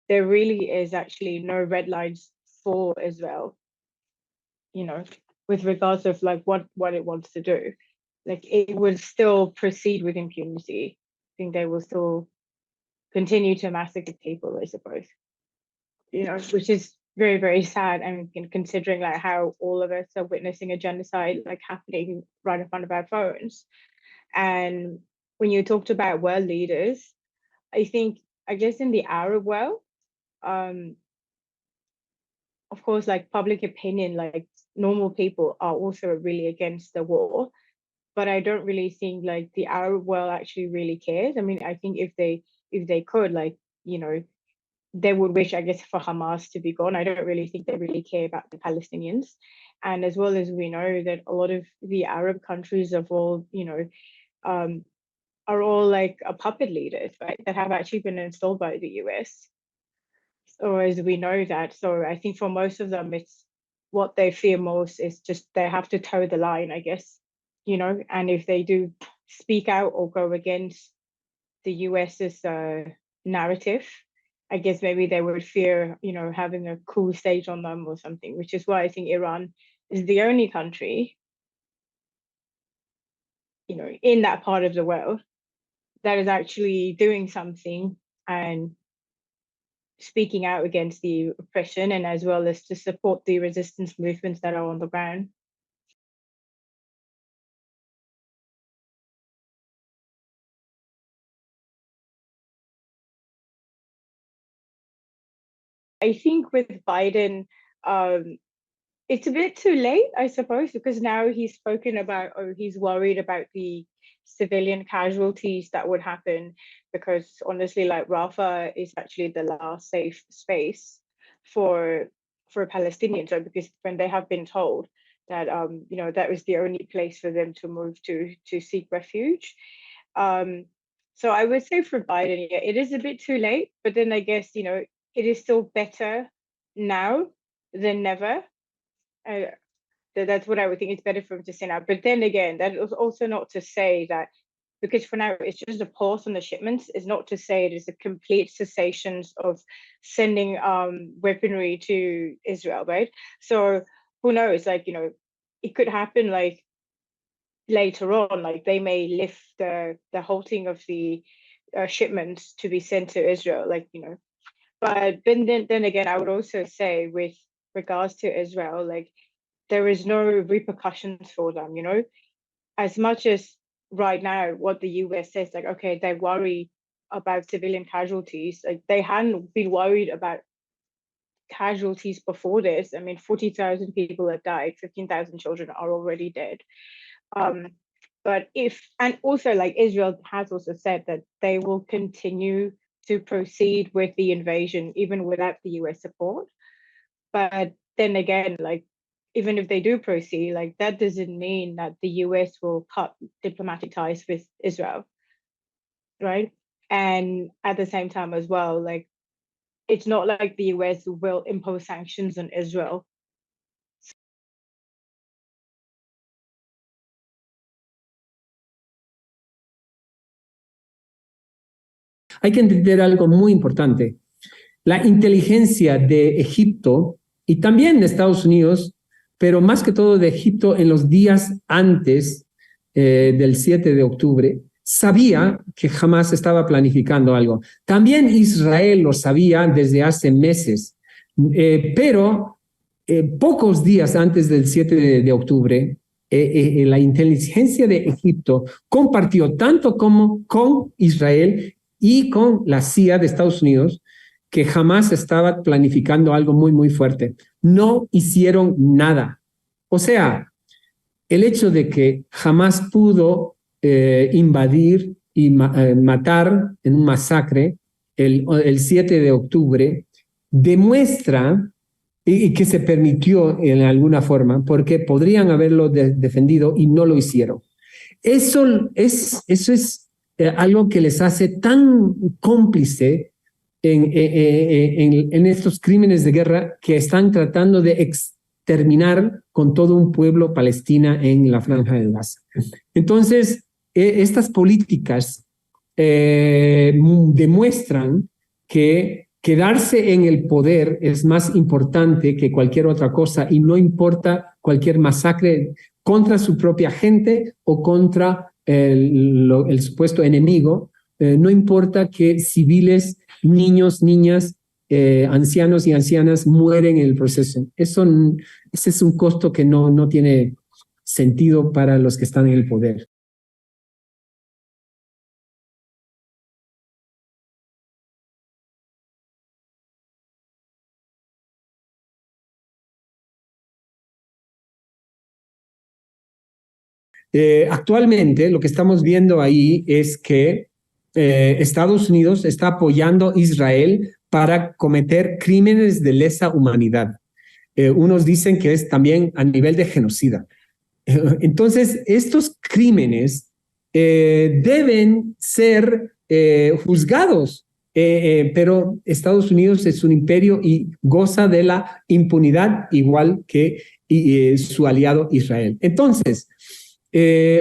there really is actually no red lines for Israel, with regards of like what it wants to do. Like it will still proceed with impunity. I think they will still continue to massacre people, I suppose. Which is very, very sad. And considering like how all of us are witnessing a genocide like happening right in front of our phones. And when you talked about world leaders, I guess in the Arab world, of course, like public opinion, like normal people are also really against the war. But I don't really think like the Arab world actually really cares. I mean, I think if they could, like, they would wish, I guess, for Hamas to be gone. I don't really think they really care about the Palestinians. And as well as we know that a lot of the Arab countries of all, are all like a puppet leaders, right? That have actually been installed by the US. Or as we know that. So I think for most of them, it's what they fear most is just they have to toe the line, I guess, and if they do speak out or go against the US's narrative, I guess maybe they would fear, having a coup stage on them or something, which is why I think Iran is the only country, in that part of the world that is actually doing something and speaking out against the oppression, and as well as to support the resistance movements that are on the ground. I think with Biden, it's a bit too late, I suppose, because now he's spoken about, he's worried about the civilian casualties that would happen, because honestly, like Rafah is actually the last safe space for Palestinians, right? Because when they have been told that that was the only place for them to move to seek refuge. So I would say for Biden, yeah, it is a bit too late, but then I guess it is still better now than never. That's what I would think. It's better for him to say now. But then again, that is also not to say that, because for now it's just a pause on the shipments, is not to say it is a complete cessation of sending weaponry to Israel, right? So who knows? Like, it could happen like later on, like they may lift the halting of the shipments to be sent to Israel, like, But then again, I would also say with regards to Israel, like there is no repercussions for them, as much as right now what the US says, like, okay, they worry about civilian casualties, like they hadn't been worried about casualties before this. I mean, 40,000 people have died, 15,000 children are already dead. But and also like Israel has also said that they will continue to proceed with the invasion even without the US support. But then again, like even if they do proceed, like that doesn't mean that the US will cut diplomatic ties with Israel, right? And at the same time as well, like it's not like the US will impose sanctions on Israel. Hay que entender algo muy importante. La inteligencia de Egipto y también de Estados Unidos, pero más que todo de Egipto en los días antes del 7 de octubre, sabía que Hamas estaba planificando algo. También Israel lo sabía desde hace meses, pero pocos días antes del 7 de octubre, la inteligencia de Egipto compartió tanto como con Israel y con la CIA de Estados Unidos que Hamas estaba planificando algo muy, muy fuerte. No hicieron nada. O sea, el hecho de que Hamas pudo invadir y matar en un masacre el 7 de octubre demuestra y que se permitió en alguna forma porque podrían haberlo defendido y no lo hicieron. Eso es algo que les hace tan cómplice en estos crímenes de guerra que están tratando de exterminar con todo un pueblo palestina en la Franja de Gaza. Entonces, estas políticas demuestran que quedarse en el poder es más importante que cualquier otra cosa y no importa cualquier masacre contra su propia gente o contra el supuesto enemigo. No importa que civiles, niños, niñas, ancianos y ancianas mueren en el proceso. Ese es un costo que no tiene sentido para los que están en el poder. Actualmente lo que estamos viendo ahí es que Estados Unidos está apoyando a Israel para cometer crímenes de lesa humanidad. Unos dicen que es también a nivel de genocida. Entonces, estos crímenes deben ser juzgados, pero Estados Unidos es un imperio y goza de la impunidad igual que su aliado Israel. Entonces,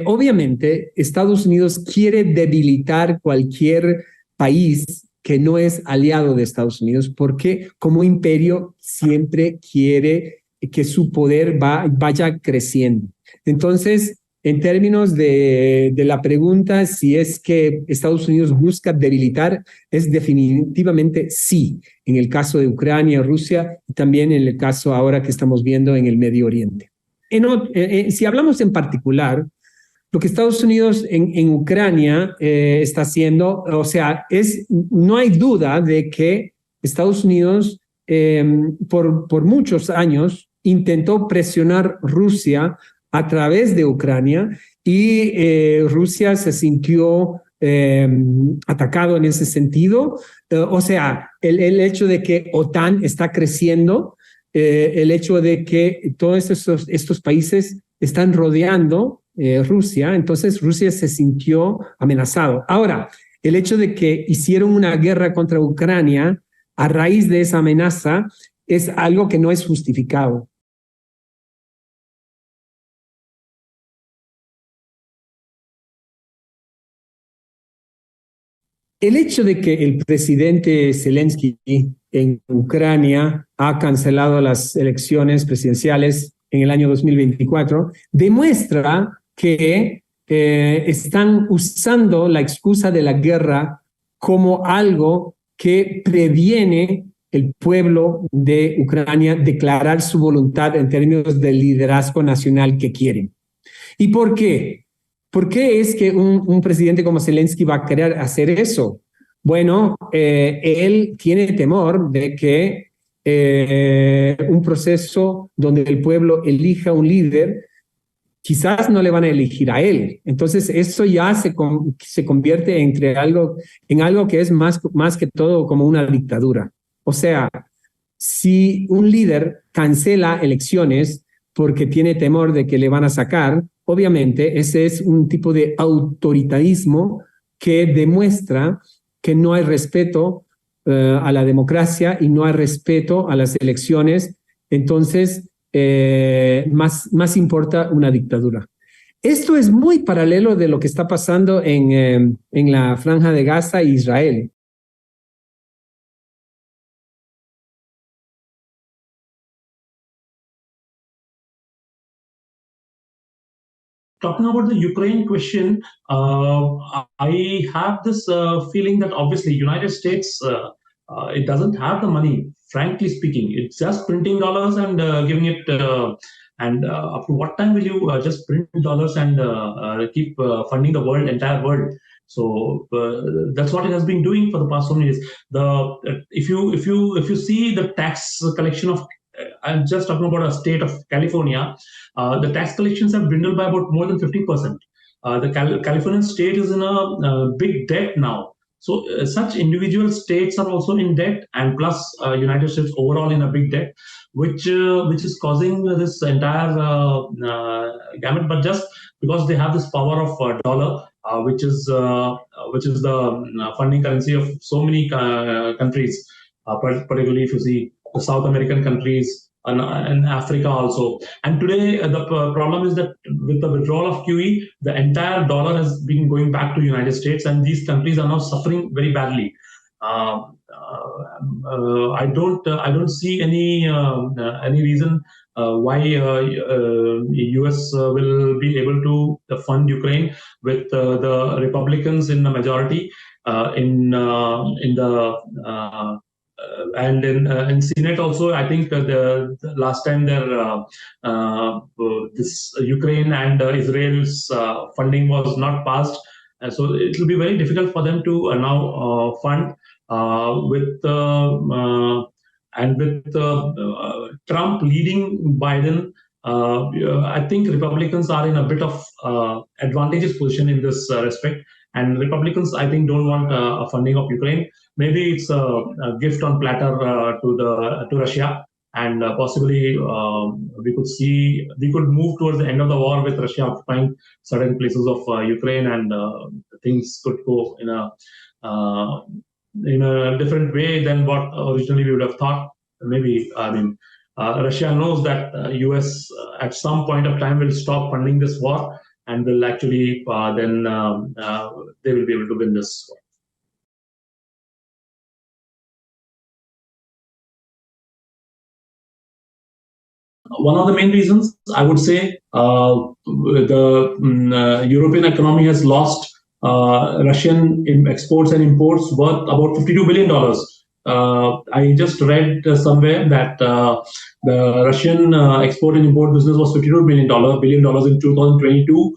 obviamente, Estados Unidos quiere debilitar cualquier país que no es aliado de Estados Unidos porque como imperio siempre quiere que su poder vaya creciendo. Entonces, en términos de la pregunta si es que Estados Unidos busca debilitar, es definitivamente sí, en el caso de Ucrania, Rusia y también en el caso ahora que estamos viendo en el Medio Oriente. Si hablamos en particular, lo que Estados Unidos en Ucrania está haciendo, o sea, no hay duda de que Estados Unidos por muchos años intentó presionar Rusia a través de Ucrania y Rusia se sintió atacado en ese sentido. O sea, el hecho de que OTAN está creciendo, el hecho de que todos estos países están rodeando Rusia, entonces Rusia se sintió amenazado. Ahora, el hecho de que hicieron una guerra contra Ucrania a raíz de esa amenaza es algo que no es justificado. El hecho de que el presidente Zelensky en Ucrania ha cancelado las elecciones presidenciales en el año 2024 demuestra que están usando la excusa de la guerra como algo que previene el pueblo de Ucrania declarar su voluntad en términos del liderazgo nacional que quieren. ¿Y por qué? ¿Por qué es que un presidente como Zelensky va a querer hacer eso? Bueno, él tiene temor de que un proceso donde el pueblo elija un líder, quizás no le van a elegir a él. Entonces, eso ya se convierte en algo que es más que todo como una dictadura. O sea, si un líder cancela elecciones porque tiene temor de que le van a sacar, obviamente ese es un tipo de autoritarismo que demuestra que no hay respeto a la democracia y no hay respeto a las elecciones. Entonces, más importa una dictadura. Esto es muy paralelo de lo que está pasando en la Franja de Gaza e Israel. Talking about the Ukraine question, I have this feeling that obviously United States, it doesn't have the money, frankly speaking. It's just printing dollars and giving it, up to what time will you just print dollars and keep funding the entire world? So that's what it has been doing for the past so many years. If you see the tax collection of, I'm just talking about a state of California, the tax collections have dwindled by about more than 50%. The Californian state is in a big debt now. So such individual states are also in debt, and plus United States overall in a big debt, which is causing this entire gamut. But just because they have this power of dollar, which is the funding currency of so many countries, particularly if you see the South American countries and Africa also. And today the problem is that with the withdrawal of QE, the entire dollar has been going back to United States, and these countries are now suffering very badly. I don't see any reason why US will be able to fund Ukraine with the Republicans in the majority in the and in Senate also. I think the last time this Ukraine and Israel's funding was not passed, so it will be very difficult for them to now fund with Trump leading Biden. I think Republicans are in a bit of advantageous position in this respect, and Republicans, I think, don't want a funding of Ukraine. Maybe it's a gift on platter to Russia, and possibly we could move towards the end of the war with Russia occupying certain places of Ukraine, and things could go in a different way than what originally we would have thought. Maybe, I mean, Russia knows that US at some point of time will stop funding this war and will actually then they will be able to win this war. One of the main reasons, I would say, the European economy has lost Russian exports and imports worth about $52 billion. I just read somewhere that the Russian export and import business was $52 billion in 2022,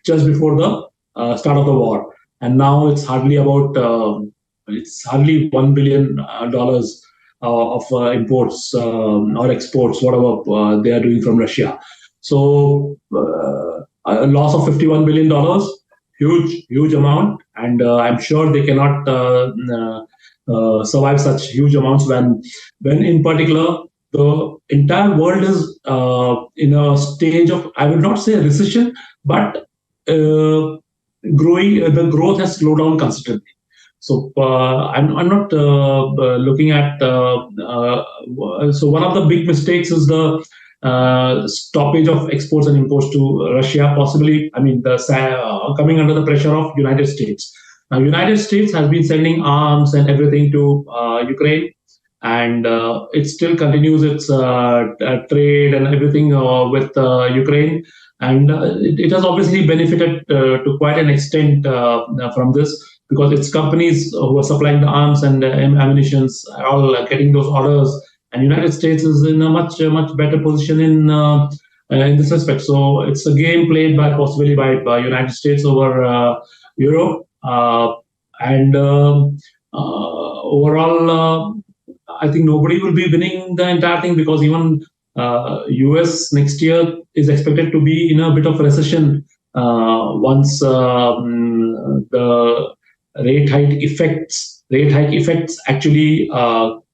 just before the start of the war, and now it's hardly about $1 billion of imports or exports, whatever they are doing from Russia. So a loss of $51 billion, huge amount, and I'm sure they cannot survive such huge amounts when in particular the entire world is in a stage of, I would not say a recession, but the growth has slowed down considerably. So I'm not looking at. So one of the big mistakes is the stoppage of exports and imports to Russia. Possibly, I mean, coming under the pressure of United States. Now, United States has been sending arms and everything to Ukraine, and it still continues its trade and everything with Ukraine. And it has obviously benefited to quite an extent from this, because its companies who are supplying the arms and ammunitions are all getting those orders, and United States is in a much better position in this respect. So it's a game played possibly by United States over Europe, and overall, I think nobody will be winning the entire thing, because even US next year is expected to be in a bit of recession once the rate hike effects actually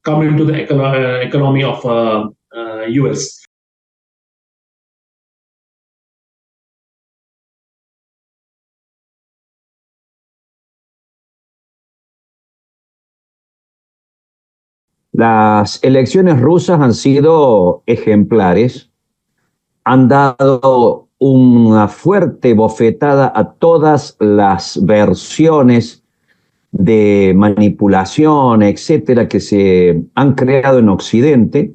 come into the economy of US. Las elecciones rusas han sido ejemplares, han dado una fuerte bofetada a todas las versiones de manipulación, etcétera, que se han creado en Occidente,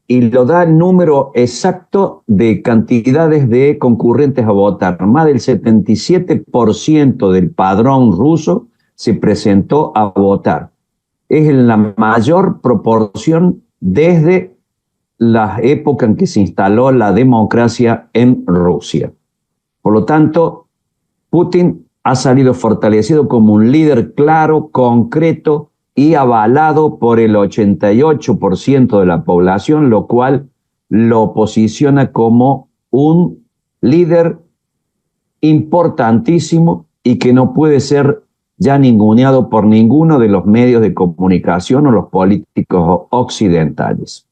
y lo da el número exacto de cantidades de concurrentes a votar. Más del 77% del padrón ruso se presentó a votar. Es la mayor proporción desde la época en que se instaló la democracia en Rusia. Por lo tanto, Putin ha salido fortalecido como un líder claro, concreto y avalado por el 88% de la población, lo cual lo posiciona como un líder importantísimo y que no puede ser ya ninguneado por ninguno de los medios de comunicación o los políticos occidentales.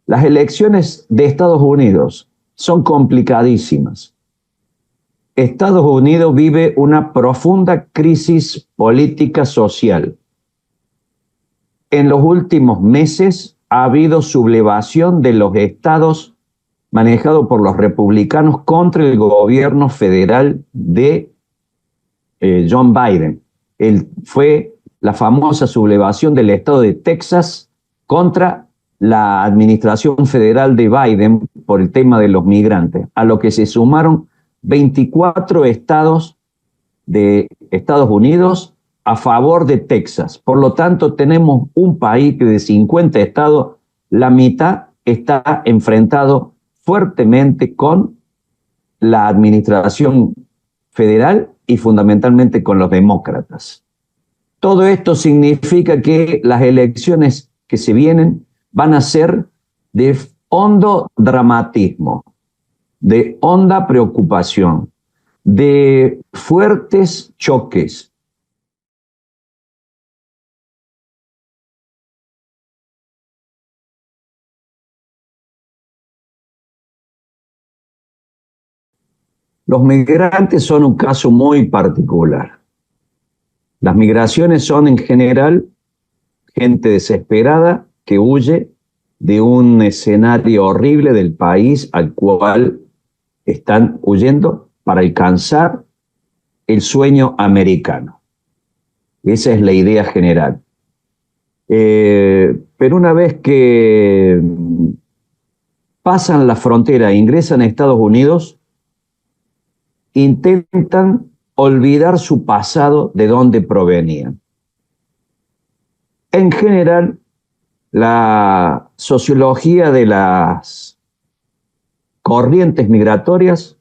Las elecciones de Estados Unidos son complicadísimas. Estados Unidos vive una profunda crisis política social. En los últimos meses ha habido sublevación de los estados manejado por los republicanos contra el gobierno federal de John Biden. Fue la famosa sublevación del estado de Texas contra la administración federal de Biden por el tema de los migrantes, a lo que se sumaron 24 estados de Estados Unidos a favor de Texas. Por lo tanto, tenemos un país que de 50 estados, la mitad está enfrentado fuertemente con la administración federal y fundamentalmente con los demócratas. Todo esto significa que las elecciones que se vienen van a ser de hondo dramatismo, de honda preocupación, de fuertes choques. Los migrantes son un caso muy particular. Las migraciones son en general gente desesperada que huye de un escenario horrible del país al cual están huyendo para alcanzar el sueño americano. Esa es la idea general. Pero una vez que pasan la frontera e ingresan a Estados Unidos, intentan olvidar su pasado, de dónde provenían. En general, la sociología de las corrientes migratorias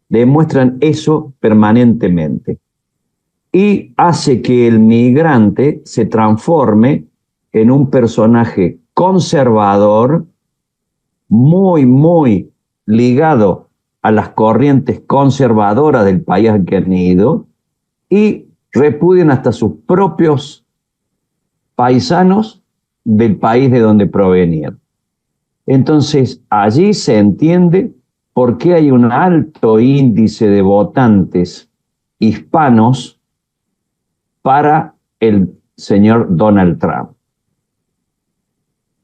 demuestran eso permanentemente y hace que el migrante se transforme en un personaje conservador, muy ligado a las corrientes conservadoras del país al que han ido y repudian hasta sus propios paisanos del país de donde provenían. Entonces, allí se entiende por qué hay un alto índice de votantes hispanos para el señor Donald Trump.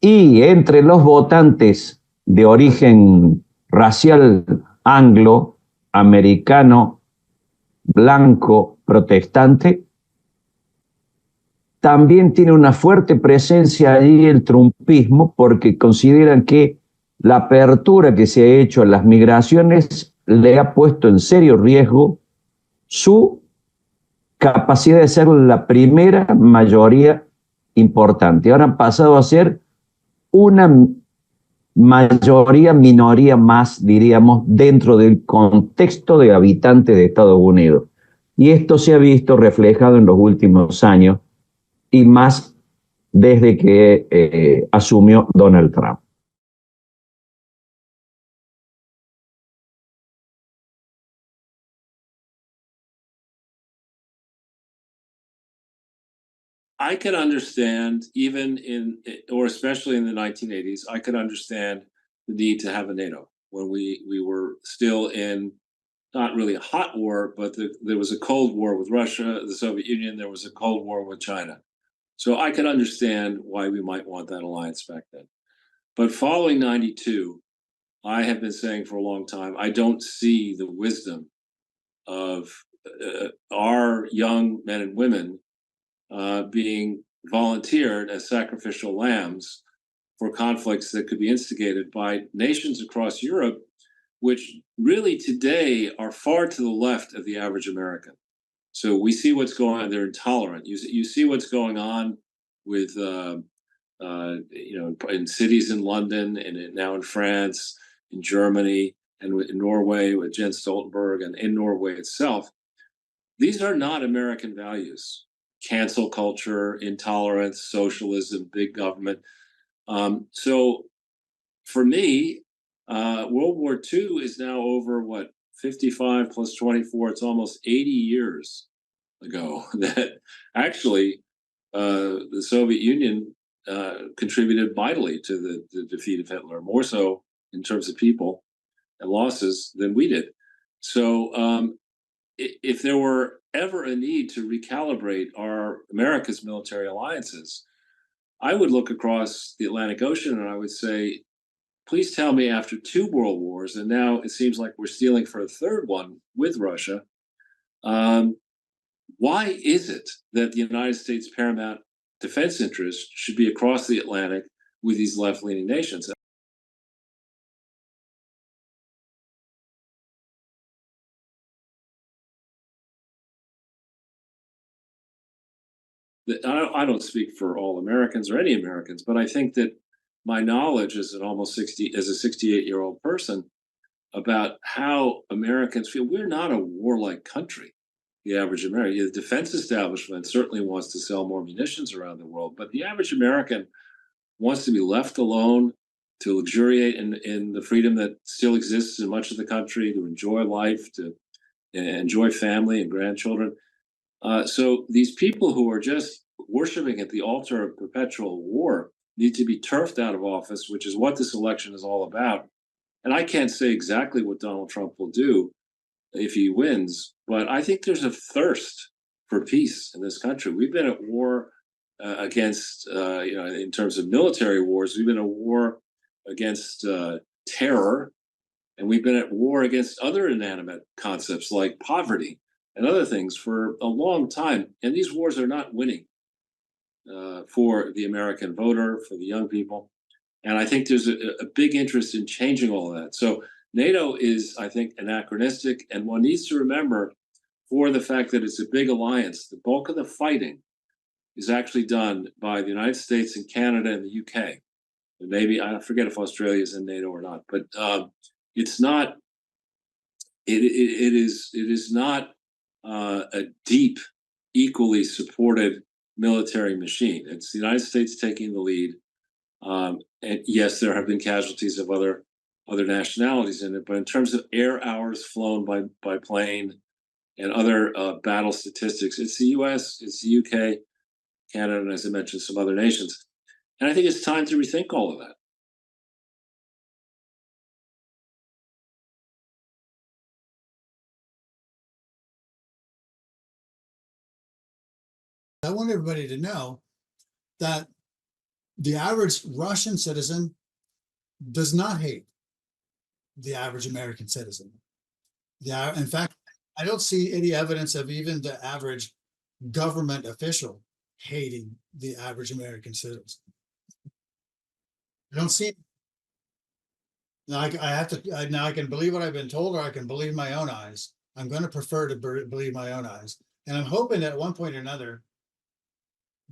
Y entre los votantes de origen racial anglo, americano, blanco, protestante, también tiene una fuerte presencia allí el trumpismo, porque consideran que la apertura que se ha hecho a las migraciones le ha puesto en serio riesgo su capacidad de ser la primera mayoría importante. Ahora han pasado a ser una minoría más, diríamos, dentro del contexto de habitantes de Estados Unidos. Y esto se ha visto reflejado en los últimos años y más desde que asumió Donald Trump. I could understand, even or especially in the 1980s, I could understand the need to have a NATO when we were still in not really a hot war, but there was a Cold War with Russia, the Soviet Union, there was a Cold War with China. So I could understand why we might want that alliance back then. But following 92, I have been saying for a long time, I don't see the wisdom of our young men and women being volunteered as sacrificial lambs for conflicts that could be instigated by nations across Europe, which really today are far to the left of the average American. So we see what's going on. They're intolerant. You see what's going on with, in cities in London and now in France, in Germany, and in Norway with Jens Stoltenberg, and in Norway itself. These are not American values. Cancel culture, intolerance, socialism, big government. So for me, World War II is now over, 55 plus 24, it's almost 80 years ago that actually the Soviet Union contributed vitally to the defeat of Hitler, more so in terms of people and losses than we did. So if there were ever a need to recalibrate America's military alliances, I would look across the Atlantic Ocean and I would say, please tell me, after 2 world wars, and now it seems like we're stealing for a third one with Russia, why is it that the United States' paramount defense interest should be across the Atlantic with these left-leaning nations? I don't speak for all Americans or any Americans, but I think that my knowledge as a 68-year-old person about how Americans feel, we're not a warlike country. The average American, the defense establishment certainly wants to sell more munitions around the world, but the average American wants to be left alone, to luxuriate in the freedom that still exists in much of the country, to enjoy life, to enjoy family and grandchildren. So these people who are just worshiping at the altar of perpetual war need to be turfed out of office, which is what this election is all about. And I can't say exactly what Donald Trump will do if he wins, but I think there's a thirst for peace in this country. We've been at war against, in terms of military wars, we've been at war against terror, and we've been at war against other inanimate concepts like poverty and other things for a long time. And these wars are not winning for the American voter, for the young people. And I think there's a big interest in changing all of that. So NATO is, I think, anachronistic. And one needs to remember, for the fact that it's a big alliance, the bulk of the fighting is actually done by the United States and Canada and the UK. And maybe, I forget if Australia is in NATO or not, but it's not, it is not a deep, equally supported military machine. It's the United States taking the lead. And yes, there have been casualties of other nationalities in it, but in terms of air hours flown by plane and other battle statistics, it's the US, it's the UK, Canada, and as I mentioned, some other nations. And I think it's time to rethink all of that. I want everybody to know that the average Russian citizen does not hate the average American citizen. In fact, I don't see any evidence of even the average government official hating the average American citizen. I don't see it. Now I can believe what I've been told, or I can believe my own eyes. I'm going to prefer to believe my own eyes. And I'm hoping that at one point or another,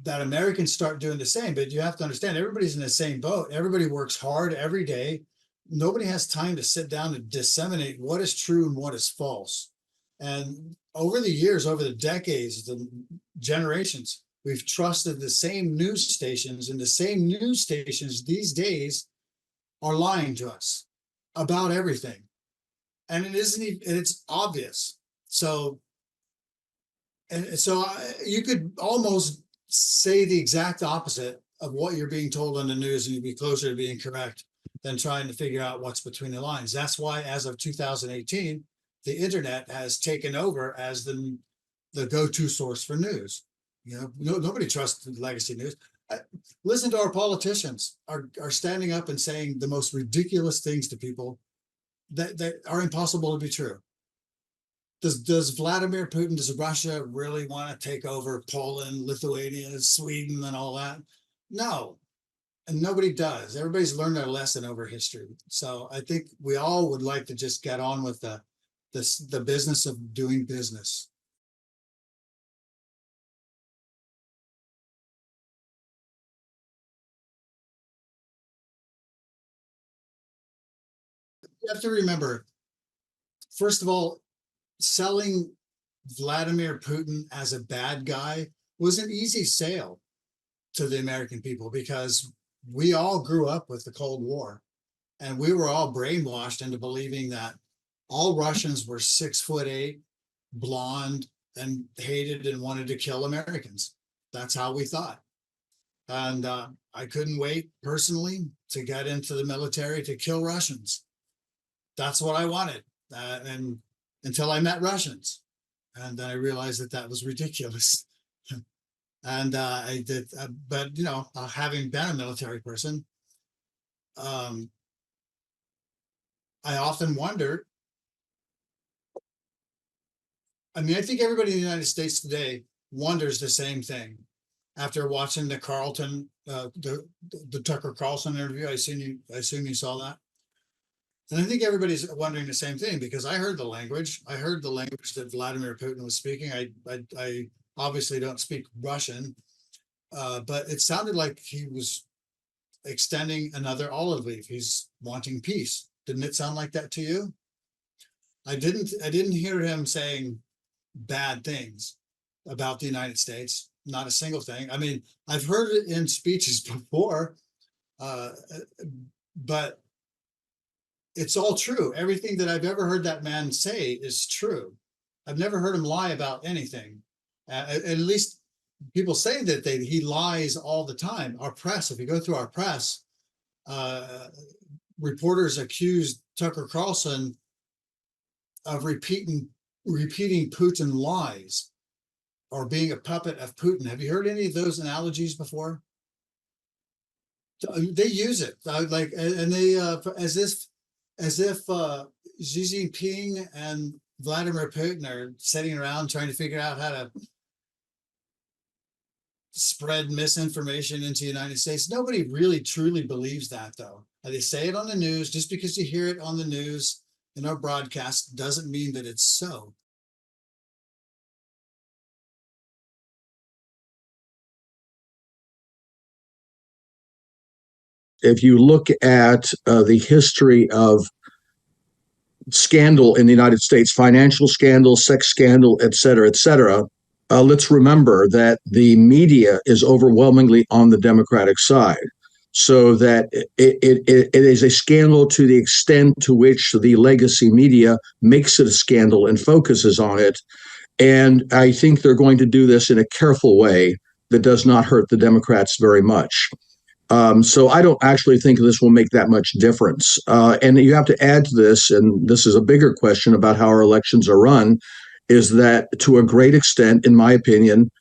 that Americans start doing the same. But you have to understand, everybody's in the same boat. Everybody works hard every day. Nobody has time to sit down and disseminate what is true and what is false. And over the years, over the decades, the generations, we've trusted the same news stations, and the same news stations these days are lying to us about everything. And it isn't even, it's obvious. So you could almost say the exact opposite of what you're being told on the news, and you'd be closer to being correct than trying to figure out what's between the lines. That's why, as of 2018, the internet has taken over as the go-to source for news. Nobody trusts legacy news. Listen to our politicians are standing up and saying the most ridiculous things to people that are impossible to be true. Does Vladimir Putin, does Russia really want to take over Poland, Lithuania, Sweden, and all that? No, and nobody does. Everybody's learned their lesson over history. So I think we all would like to just get on with the business of doing business. You have to remember, first of all, selling Vladimir Putin as a bad guy was an easy sale to the American people, because we all grew up with the Cold War, and we were all brainwashed into believing that all Russians were 6'8", blonde, and hated and wanted to kill Americans. That's how we thought. And I couldn't wait personally to get into the military to kill Russians. That's what I wanted. And until I met Russians, and then I realized that was ridiculous. And I did, but having been a military person, I often wonder, I mean, I think everybody in the United States today wonders the same thing after watching the Tucker Carlson interview. I assume you saw that. And I think everybody's wondering the same thing, because I heard the language. I heard the language that Vladimir Putin was speaking. I obviously don't speak Russian, but it sounded like he was extending another olive leaf. He's wanting peace. Didn't it sound like that to you? I didn't hear him saying bad things about the United States. Not a single thing. I mean, I've heard it in speeches before, but it's all true. Everything that I've ever heard that man say is true. I've never heard him lie about anything. At least people say that he lies all the time. Our press, if you go through our press, reporters accused Tucker Carlson of repeating Putin lies or being a puppet of Putin. Have you heard any of those analogies before? They use it like, and they as if Xi Jinping and Vladimir Putin are sitting around trying to figure out how to spread misinformation into the United States. Nobody really truly believes that, though. They say it on the news. Just because you hear it on the news in our broadcast doesn't mean that it's so. If you look at the history of scandal in the United States, financial scandal, sex scandal, et cetera, let's remember that the media is overwhelmingly on the Democratic side. So that it is a scandal to the extent to which the legacy media makes it a scandal and focuses on it. And I think they're going to do this in a careful way that does not hurt the Democrats very much. So I don't actually think this will make that much difference. And you have to add to this, and this is a bigger question about how our elections are run, is that to a great extent, in my opinion,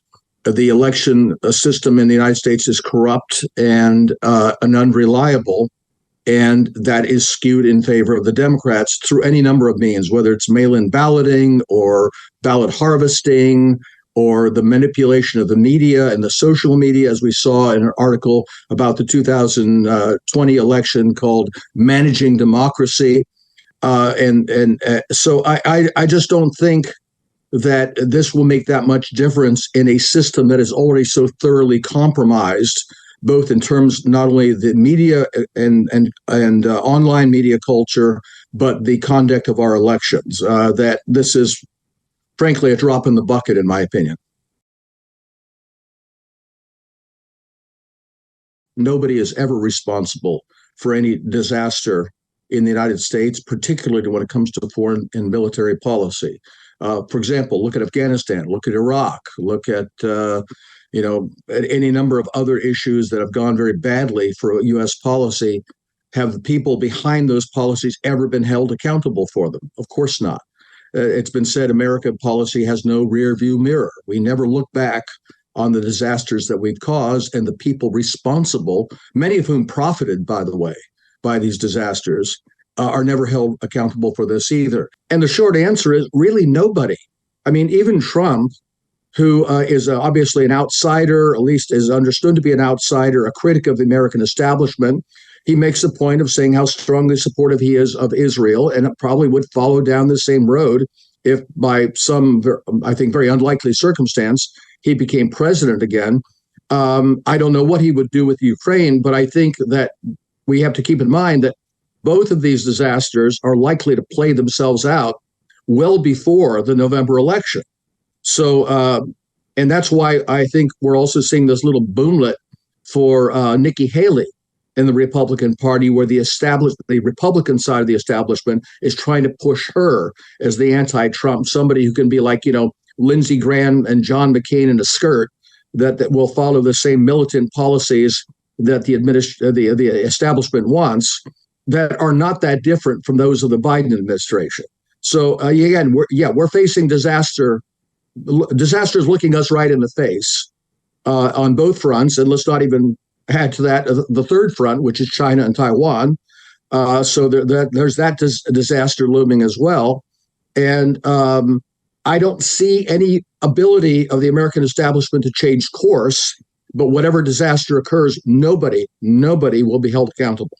the election system in the United States is corrupt and unreliable, and that is skewed in favor of the Democrats through any number of means, whether it's mail-in balloting or ballot harvesting or the manipulation of the media and the social media, as we saw in an article about the 2020 election called Managing Democracy. So I just don't think that this will make that much difference in a system that is already so thoroughly compromised, both in terms not only the media and online media culture, but the conduct of our elections. That this is, frankly, a drop in the bucket, in my opinion. Nobody is ever responsible for any disaster in the United States, particularly when it comes to foreign and military policy. For example, look at Afghanistan, look at Iraq, look at any number of other issues that have gone very badly for U.S. policy. Have the people behind those policies ever been held accountable for them? Of course not. It's been said American policy has no rear view mirror. We never look back on the disasters that we've caused, and the people responsible, many of whom profited, by the way, by these disasters, are never held accountable for this either. And the short answer is really nobody. I mean, even Trump, who is obviously an outsider, at least is understood to be an outsider, a critic of the American establishment, he makes a point of saying how strongly supportive he is of Israel, and it probably would follow down the same road if by some, I think, very unlikely circumstance, he became president again. I don't know what he would do with Ukraine, but I think that we have to keep in mind that both of these disasters are likely to play themselves out well before the November election. So, and that's why I think we're also seeing this little boomlet for Nikki Haley in the Republican Party, where the Republican side of the establishment is trying to push her as the anti-Trump, somebody who can be like, Lindsey Graham and John McCain in a skirt, that will follow the same militant policies that the establishment wants, that are not that different from those of the Biden administration. So again, we're facing disasters looking us right in the face on both fronts. And let's not even add to that the third front, which is China and Taiwan. So there's that disaster looming as well. And I don't see any ability of the American establishment to change course. But whatever disaster occurs, nobody will be held accountable.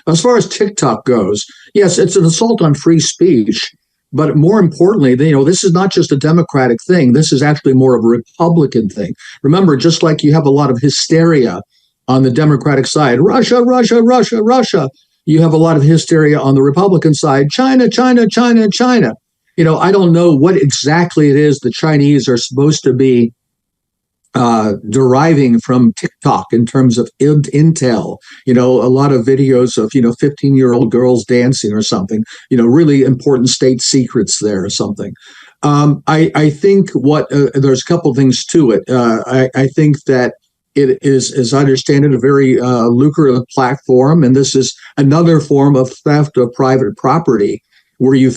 As far as TikTok goes, yes, it's an assault on free speech. But more importantly, this is not just a Democratic thing. This is actually more of a Republican thing. Remember, just like you have a lot of hysteria on the Democratic side, Russia, Russia, Russia, Russia, you have a lot of hysteria on the Republican side, China, China, China, China. I don't know what exactly it is the Chinese are supposed to be deriving from TikTok in terms of intel, a lot of videos of, 15-year-old girls dancing or something, really important state secrets there or something. I think there's a couple things to it. I think that it is, as I understand it, a very lucrative platform, and this is another form of theft of private property where you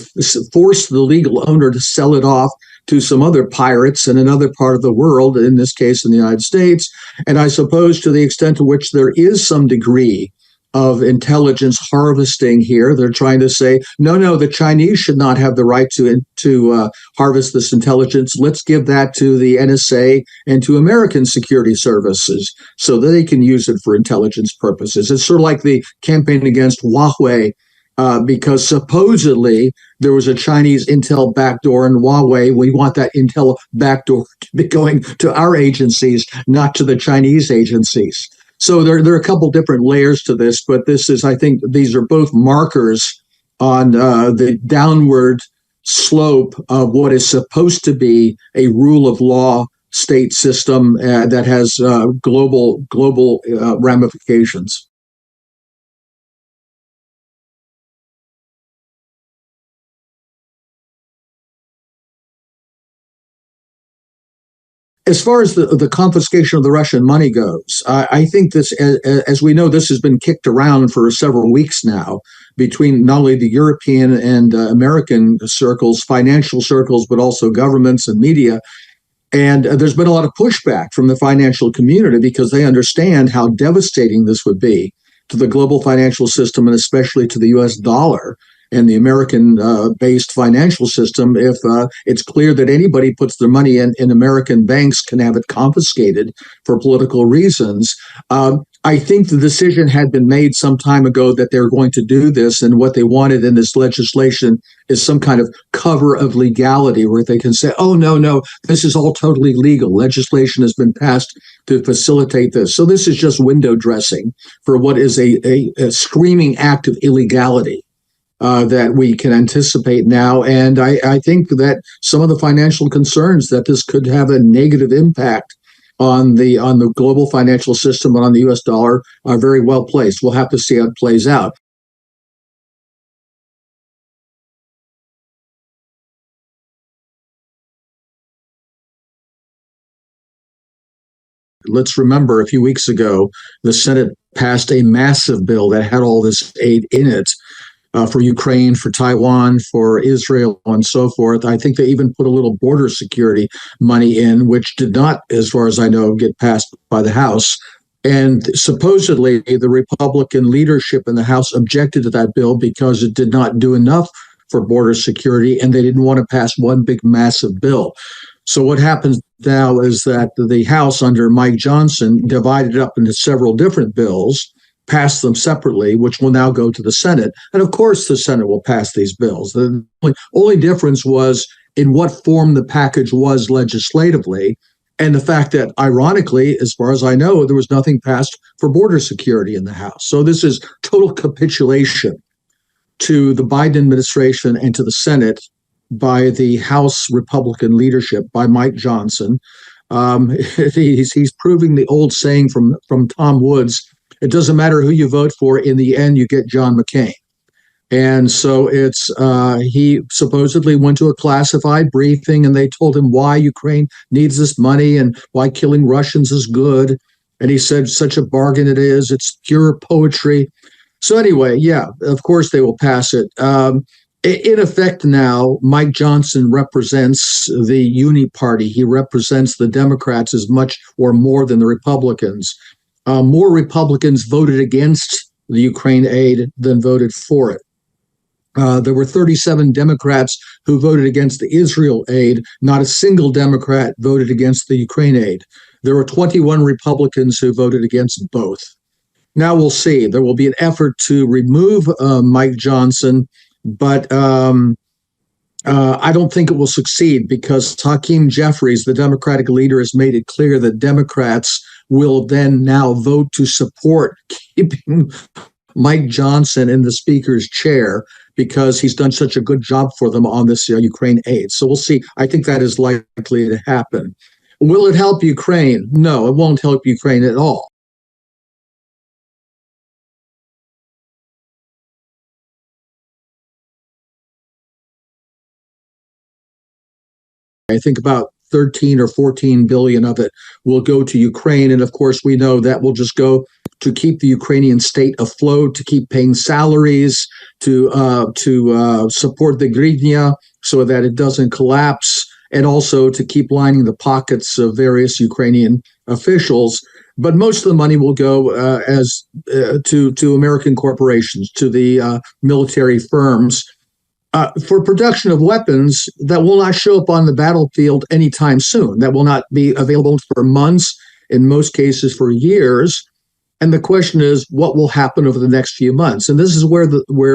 force the legal owner to sell it off to some other pirates in another part of the world, in this case in the United States. And I suppose to the extent to which there is some degree of intelligence harvesting here, they're trying to say, no, the Chinese should not have the right to harvest this intelligence. Let's give that to the NSA and to American security services so that they can use it for intelligence purposes. It's sort of like the campaign against Huawei, because supposedly there was a Chinese intel backdoor in Huawei. We want that intel backdoor to be going to our agencies, not to the Chinese agencies. So there are a couple different layers to this, but I think these are both markers on the downward slope of what is supposed to be a rule of law state system that has global ramifications. As far as the confiscation of the Russian money goes, I think this, as we know, this has been kicked around for several weeks now between not only the European and American circles, financial circles, but also governments and media. And there's been a lot of pushback from the financial community because they understand how devastating this would be to the global financial system and especially to the US dollar and the American-based financial system if it's clear that anybody puts their money in American banks can have it confiscated for political reasons. I think the decision had been made some time ago that they're going to do this, and what they wanted in this legislation is some kind of cover of legality where they can say, oh, no, this is all totally legal. Legislation has been passed to facilitate this. So this is just window dressing for what is a screaming act of illegality. That we can anticipate now. And I think that some of the financial concerns that this could have a negative impact on the global financial system and on the US dollar are very well placed. We'll have to see how it plays out. Let's remember a few weeks ago, the Senate passed a massive bill that had all this aid in it. For Ukraine, for Taiwan, for Israel, and so forth. I think they even put a little border security money in, which did not, as far as I know, get passed by the House. And supposedly the Republican leadership in the House objected to that bill because it did not do enough for border security, and they didn't want to pass one big, massive bill. So what happens now is that the House under Mike Johnson divided up into several different bills, pass them separately, which will now go to the Senate. And of course, the Senate will pass these bills. The only difference was in what form the package was legislatively, and the fact that, ironically, as far as I know, there was nothing passed for border security in the House. So this is total capitulation to the Biden administration and to the Senate by the House Republican leadership, by Mike Johnson. He's proving the old saying from Tom Woods, it doesn't matter who you vote for. In the end, you get John McCain. And so he supposedly went to a classified briefing and they told him why Ukraine needs this money and why killing Russians is good. And he said, such a bargain it is. It's pure poetry. So anyway, yeah, of course they will pass it. In effect now, Mike Johnson represents the Uni Party. He represents the Democrats as much or more than the Republicans. More Republicans voted against the Ukraine aid than voted for it. There were 37 Democrats who voted against the Israel aid. Not a single Democrat voted against the Ukraine aid. There were 21 Republicans who voted against both. Now we'll see. There will be an effort to remove Mike Johnson, but I don't think it will succeed because Hakeem Jeffries, the Democratic leader, has made it clear that Democrats will then now vote to support keeping Mike Johnson in the speaker's chair because he's done such a good job for them on this Ukraine aid. So we'll see. I think that is likely to happen. Will it help Ukraine? No, it won't help Ukraine at all. I think about 13 or 14 billion of it will go to Ukraine. And of course, we know that will just go to keep the Ukrainian state afloat, to keep paying salaries, to support the hryvnia so that it doesn't collapse, and also to keep lining the pockets of various Ukrainian officials. But most of the money will go to American corporations, to the military firms, for production of weapons that will not show up on the battlefield anytime soon, that will not be available for months, in most cases for years. And the question is, what will happen over the next few months? And this is where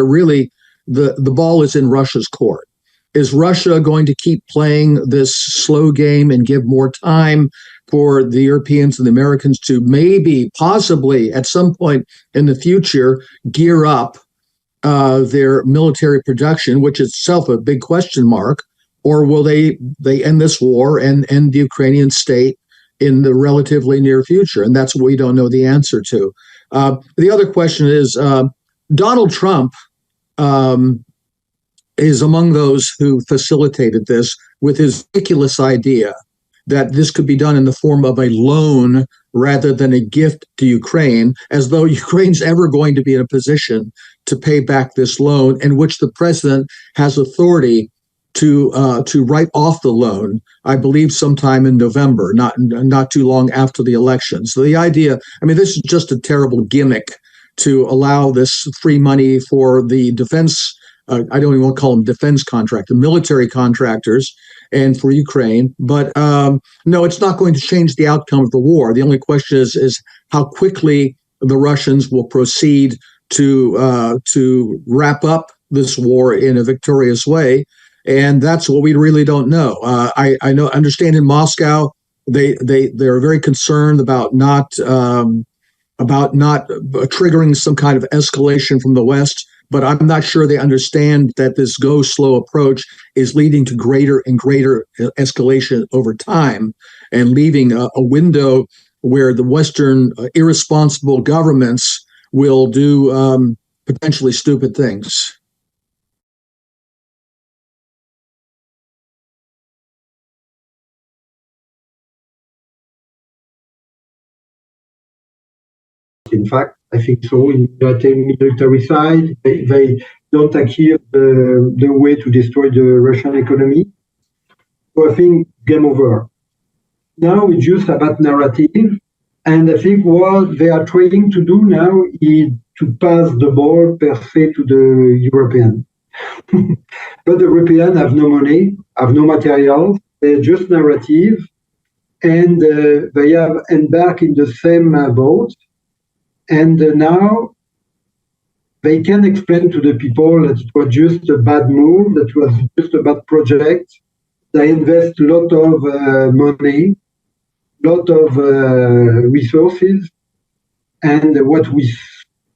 really the ball is in Russia's court. Is Russia going to keep playing this slow game and give more time for the Europeans and the Americans to maybe, possibly, at some point in the future, gear up their military production, which is itself a big question mark, or will they end this war and end the Ukrainian state in the relatively near future? And that's what we don't know the answer to. The other question is, Donald Trump is among those who facilitated this with his ridiculous idea that this could be done in the form of a loan rather than a gift to Ukraine, as though Ukraine's ever going to be in a position to pay back this loan, in which the president has authority to write off the loan, I believe sometime in November, not too long after the election. So the idea, I mean, this is just a terrible gimmick to allow this free money for the defense, I don't even want to call them defense contractors, military contractors, and for Ukraine. But no, it's not going to change the outcome of the war. The only question is how quickly the Russians will proceed to wrap up this war in a victorious way. And that's what we really don't know. I understand in Moscow, they're very concerned about not triggering some kind of escalation from the West. But I'm not sure they understand that this go slow approach is leading to greater and greater escalation over time, and leaving a window where the Western irresponsible governments will do potentially stupid things. In fact, I think so. In the military side, they don't adhere the way to destroy the Russian economy. So I think game over. Now it's just about narrative. And I think what they are trying to do now is to pass the ball per se to the European. But the Europeans have no money, have no material, they're just narrative. And they have embarked in the same boat. And now they can explain to the people that it was just a bad move, that it was just a bad project. They invest a lot of money, a lot of resources. And what we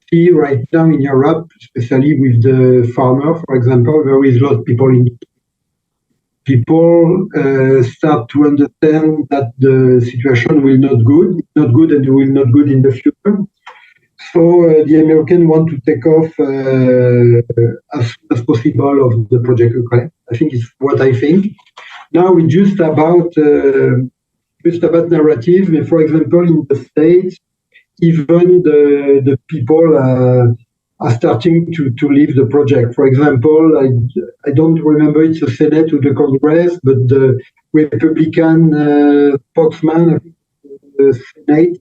see right now in Europe, especially with the farmer, for example, there is a lot of people start to understand that the situation will not good and will not good in the future. So the Americans want to take off as soon as possible of the project Ukraine. I think it's what I think. Now it's just about narrative. For example, in the States, even the people are starting to leave the project. For example, I don't remember it's the Senate or the Congress, but the Republican spokesman of the Senate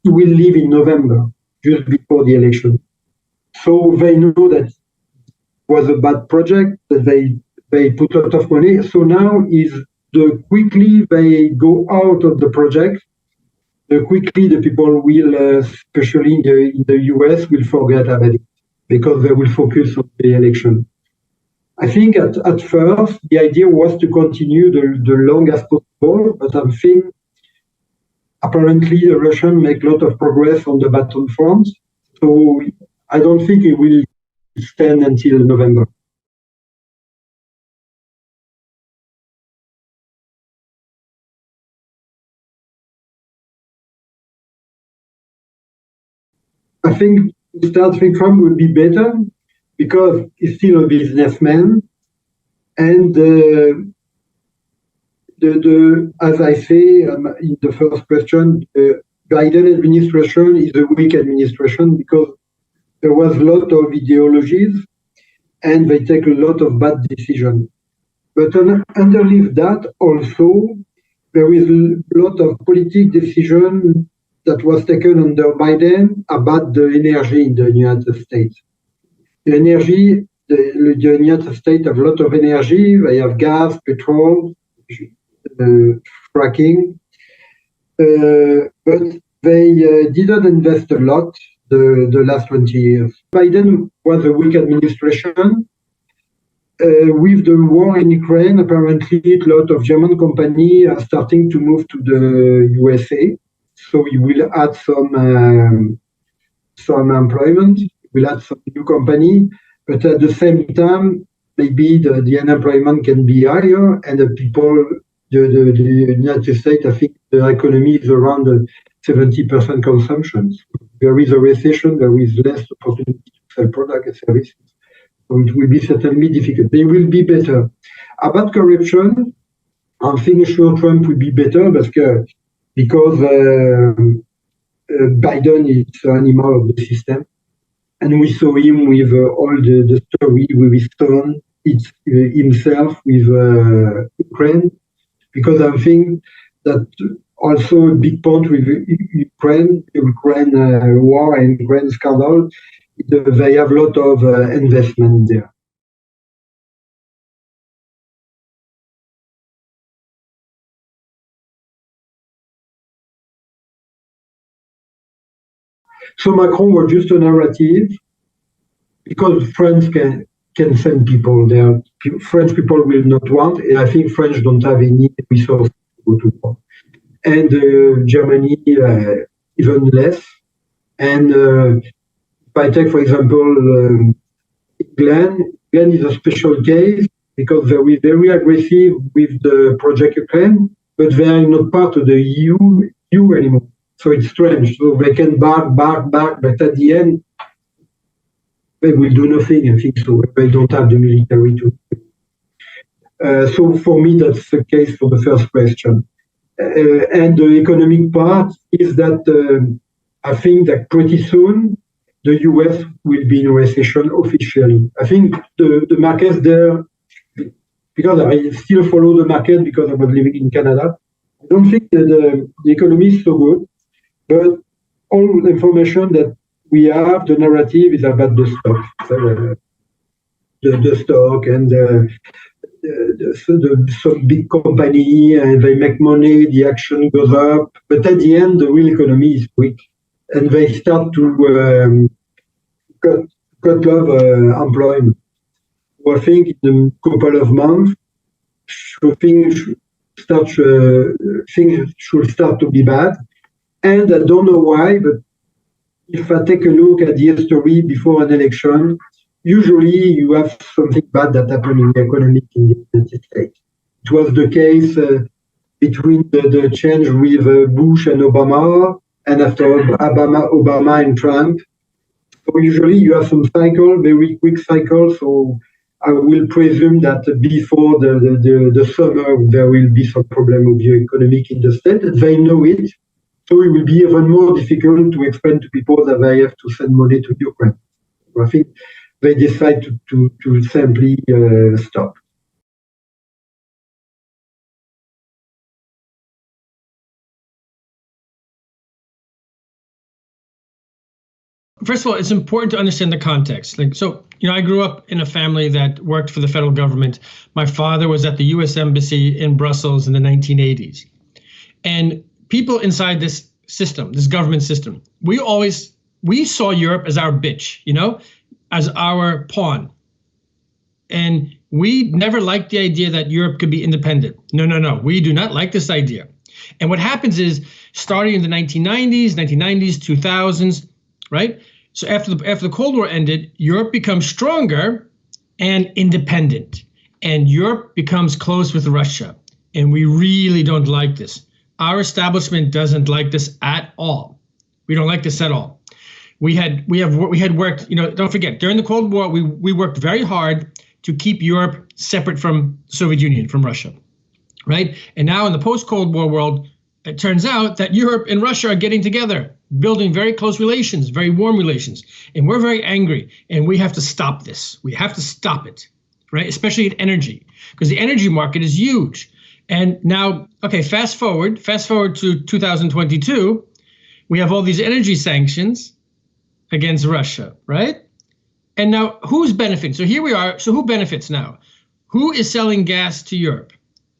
will leave in November, just before the election. So they know that it was a bad project, that they put a lot of money. So now is the quickly they go out of the project, the quickly the people will, especially in the US, will forget about it because they will focus on the election. I think at first the idea was to continue the longest possible, but I think apparently the Russians make a lot of progress on the battlefront. So I don't think it will stand until November. I think starting Trump would be better because he's still a businessman, and as I say in the first question, Biden administration is a weak administration because there was a lot of ideologies and they take a lot of bad decisions. But underneath that also, there is a lot of political decision that was taken under Biden about the energy in the United States. The energy, the United States have a lot of energy. They have gas, petrol, fracking, but they didn't invest a lot the last 20 years. Biden was a weak administration. With the war in Ukraine, apparently a lot of German companies are starting to move to the USA. So we will add some employment, we'll add some new company, but at the same time, maybe the unemployment can be higher, and the people, the United States, I think the economy is around 70% consumption. So there is a recession, there is less opportunity to sell products and services. So it will be certainly difficult. They will be better. About corruption, I'm thinking sure Trump will be better because Biden is an animal of the system. And we saw him with all the story with his son, himself with Ukraine, because I think that also a big point with Ukraine war and Ukraine scandal, they have a lot of investment there. So Macron was just a narrative because France can send people there. French people will not want, and I think French don't have any resources to go to war. And Germany even less. And if I take, for example, England is a special case because they were very aggressive with the project Ukraine, but they are not part of the EU anymore. So it's strange. So they can bark, but at the end, they will do nothing, I think so. They don't have the military to. So for me, that's the case for the first question. And the economic part is that I think that pretty soon the US will be in recession officially. I think the markets there, because I still follow the market because I was living in Canada, I don't think that the economy is so good. But all the information that we have, the narrative is about the stock. So, the stock and some big company, and they make money, the action goes up. But at the end, the real economy is weak. And they start to cut off employment. So I think in a couple of months, things should start to be bad. And I don't know why, but if I take a look at the history before an election, usually you have something bad that happened in the economy in the United States. It was the case between the change with Bush and Obama, and after Obama and Trump. So usually you have some cycle, very quick cycle. So I will presume that before the summer, there will be some problem with the economic in the state. They know it. So it will be even more difficult to explain to people that they have to send money to Ukraine. I think they decide to simply stop. First of all, it's important to understand the context. I grew up in a family that worked for the federal government. My father was at the U.S. Embassy in Brussels in the 1980s. And people inside this system, this government system, we saw Europe as our bitch, as our pawn. And we never liked the idea that Europe could be independent. No, we do not like this idea. And what happens is, starting in the 1990s, 2000s, right? So after the Cold War ended, Europe becomes stronger and independent. And Europe becomes close with Russia. And we really don't like this. Our establishment doesn't like this at all. We don't like this at all. We had worked, don't forget, during the Cold War, we worked very hard to keep Europe separate from the Soviet Union, from Russia, right? And now in the post-Cold War world, it turns out that Europe and Russia are getting together, building very close relations, very warm relations. And we're very angry, and we have to stop this. We have to stop it, right? Especially in energy, because the energy market is huge. And now, okay, fast forward to 2022, we have all these energy sanctions against Russia, right? And now who's benefiting? So here we are. So who benefits now? Who is selling gas to Europe?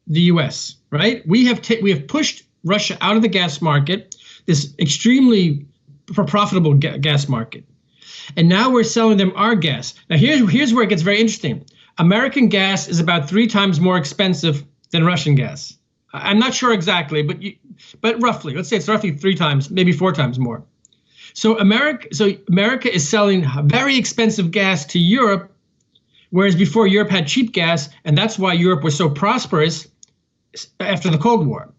The US, right? We have pushed Russia out of the gas market, this extremely profitable gas market. And now we're selling them our gas. Now here's where it gets very interesting. American gas is about 3 times more expensive than Russian gas. I'm not sure exactly, but roughly, let's say it's roughly 3 times, maybe 4 times more. So America is selling very expensive gas to Europe, whereas before Europe had cheap gas, and that's why Europe was so prosperous after the Cold War,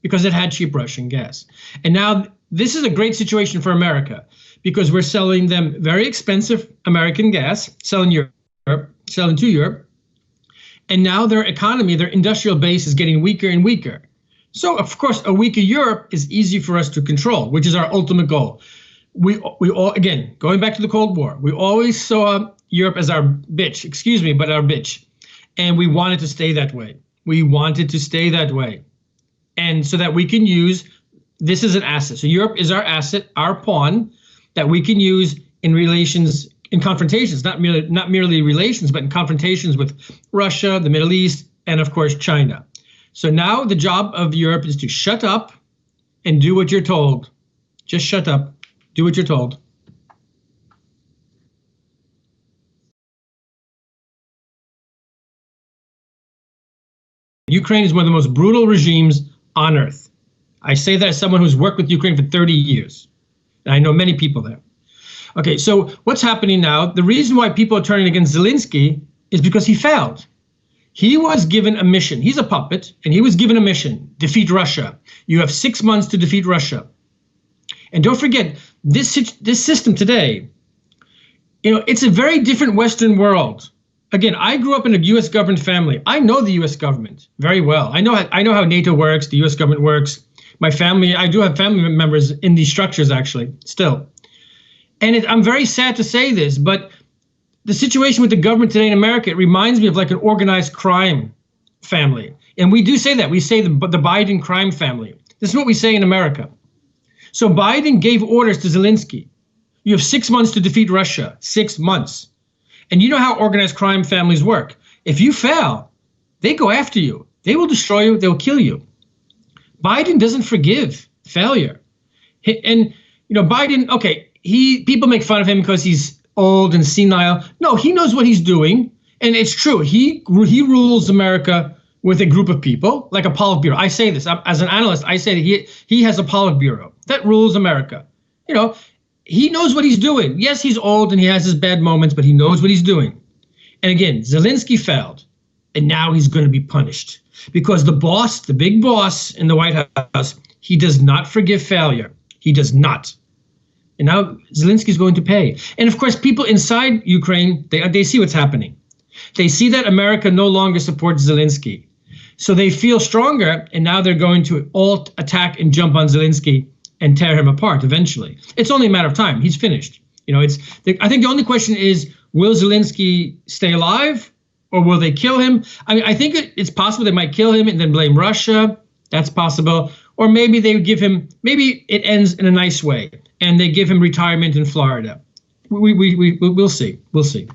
because it had cheap Russian gas. And now this is a great situation for America, because we're selling them very expensive American gas, selling to Europe, and now their economy, their industrial base is getting weaker and weaker. So of course, a weaker Europe is easy for us to control, which is our ultimate goal. We all, again, going back to the Cold War, we always saw Europe as our bitch, but our bitch. And we wanted to stay that way. And so that we can use this as an asset. So Europe is our asset, our pawn, that we can use in relations, in confrontations, not merely relations, but in confrontations with Russia, the Middle East, and of course, China. So now the job of Europe is to shut up and do what you're told. Just shut up, do what you're told. Ukraine is one of the most brutal regimes on earth. I say that as someone who's worked with Ukraine for 30 years. And I know many people there. Okay, so what's happening now? The reason why people are turning against Zelensky is because he failed. He was given a mission. He's a puppet, and he was given a mission: defeat Russia. You have 6 months to defeat Russia. And don't forget, this system today, it's a very different Western world. Again, I grew up in a U.S. government family. I know the U.S. government very well. I know how NATO works, the U.S. government works. My family, I do have family members in these structures, actually, still. And I'm very sad to say this, but the situation with the government today in America, it reminds me of like an organized crime family. And we do say that. We say the Biden crime family. This is what we say in America. So Biden gave orders to Zelensky. You have 6 months to defeat Russia. 6 months. And you know how organized crime families work. If you fail, they go after you. They will destroy you. They'll kill you. Biden doesn't forgive failure. And, Biden, okay, people make fun of him because he's old and senile. No, he knows what he's doing. And it's true. He rules America with a group of people, like a Politburo. I say this as an analyst. I say that he has a Politburo that rules America. He knows what he's doing. Yes, he's old and he has his bad moments, but he knows what he's doing. And again, Zelensky failed, and now he's going to be punished because the boss, the big boss in the White House, he does not forgive failure. He does not. And now Zelensky's going to pay. And of course, people inside Ukraine, they see what's happening. They see that America no longer supports Zelensky. So they feel stronger, and now they're going to all attack and jump on Zelensky and tear him apart eventually. It's only a matter of time. He's finished. You know, I think the only question is, will Zelensky stay alive or will they kill him? I mean, I think it's possible they might kill him and then blame Russia. That's possible. Or maybe they would give him, maybe it ends in a nice way and they give him retirement in Florida. We'll see. We'll see.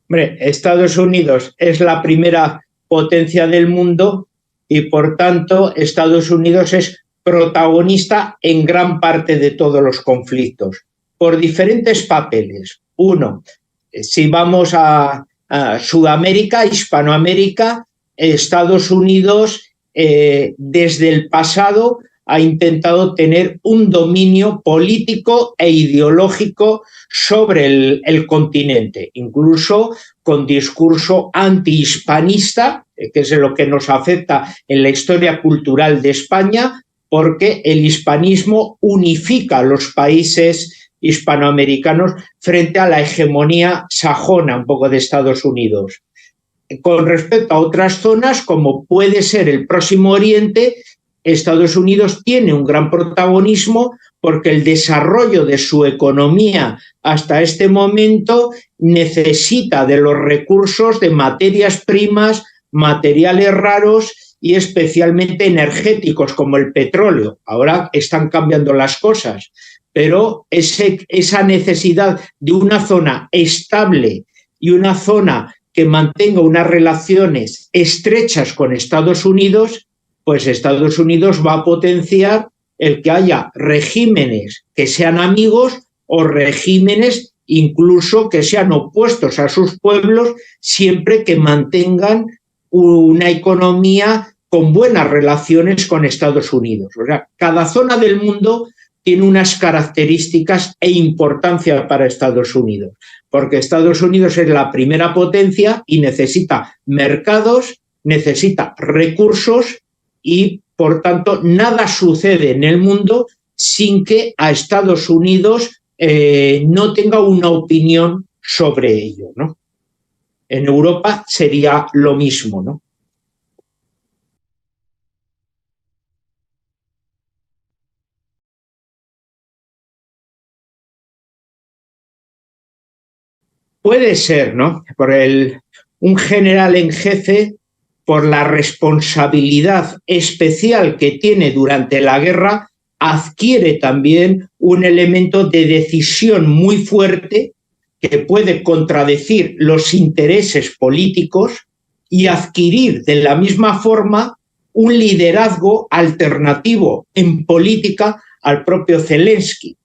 Hombre, Estados Unidos es la primera potencia del mundo y, por tanto, Estados Unidos es protagonista en gran parte de todos los conflictos, por diferentes papeles. Uno, si vamos a Sudamérica, Hispanoamérica, Estados Unidos desde el pasado ha intentado tener un dominio político e ideológico sobre el continente, incluso con discurso antihispanista, que es lo que nos afecta en la historia cultural de España, porque el hispanismo unifica a los países hispanoamericanos frente a la hegemonía sajona un poco de Estados Unidos. Con respecto a otras zonas, como puede ser el Próximo Oriente, Estados Unidos tiene un gran protagonismo porque el desarrollo de su economía hasta este momento necesita de los recursos de materias primas, materiales raros y especialmente energéticos como el petróleo. Ahora están cambiando las cosas, pero esa necesidad de una zona estable y una zona que mantenga unas relaciones estrechas con Estados Unidos, pues Estados Unidos va a potenciar el que haya regímenes que sean amigos o regímenes incluso que sean opuestos a sus pueblos, siempre que mantengan una economía con buenas relaciones con Estados Unidos. O sea, cada zona del mundo tiene unas características e importancia para Estados Unidos, porque Estados Unidos es la primera potencia y necesita mercados, necesita recursos y, por tanto, nada sucede en el mundo sin que a Estados Unidos no tenga una opinión sobre ello, ¿no? En Europa sería lo mismo, ¿no? Puede ser, ¿no? Un general en jefe, por la responsabilidad especial que tiene durante la guerra, adquiere también un elemento de decisión muy fuerte que puede contradecir los intereses políticos y adquirir de la misma forma un liderazgo alternativo en política al propio Zelensky,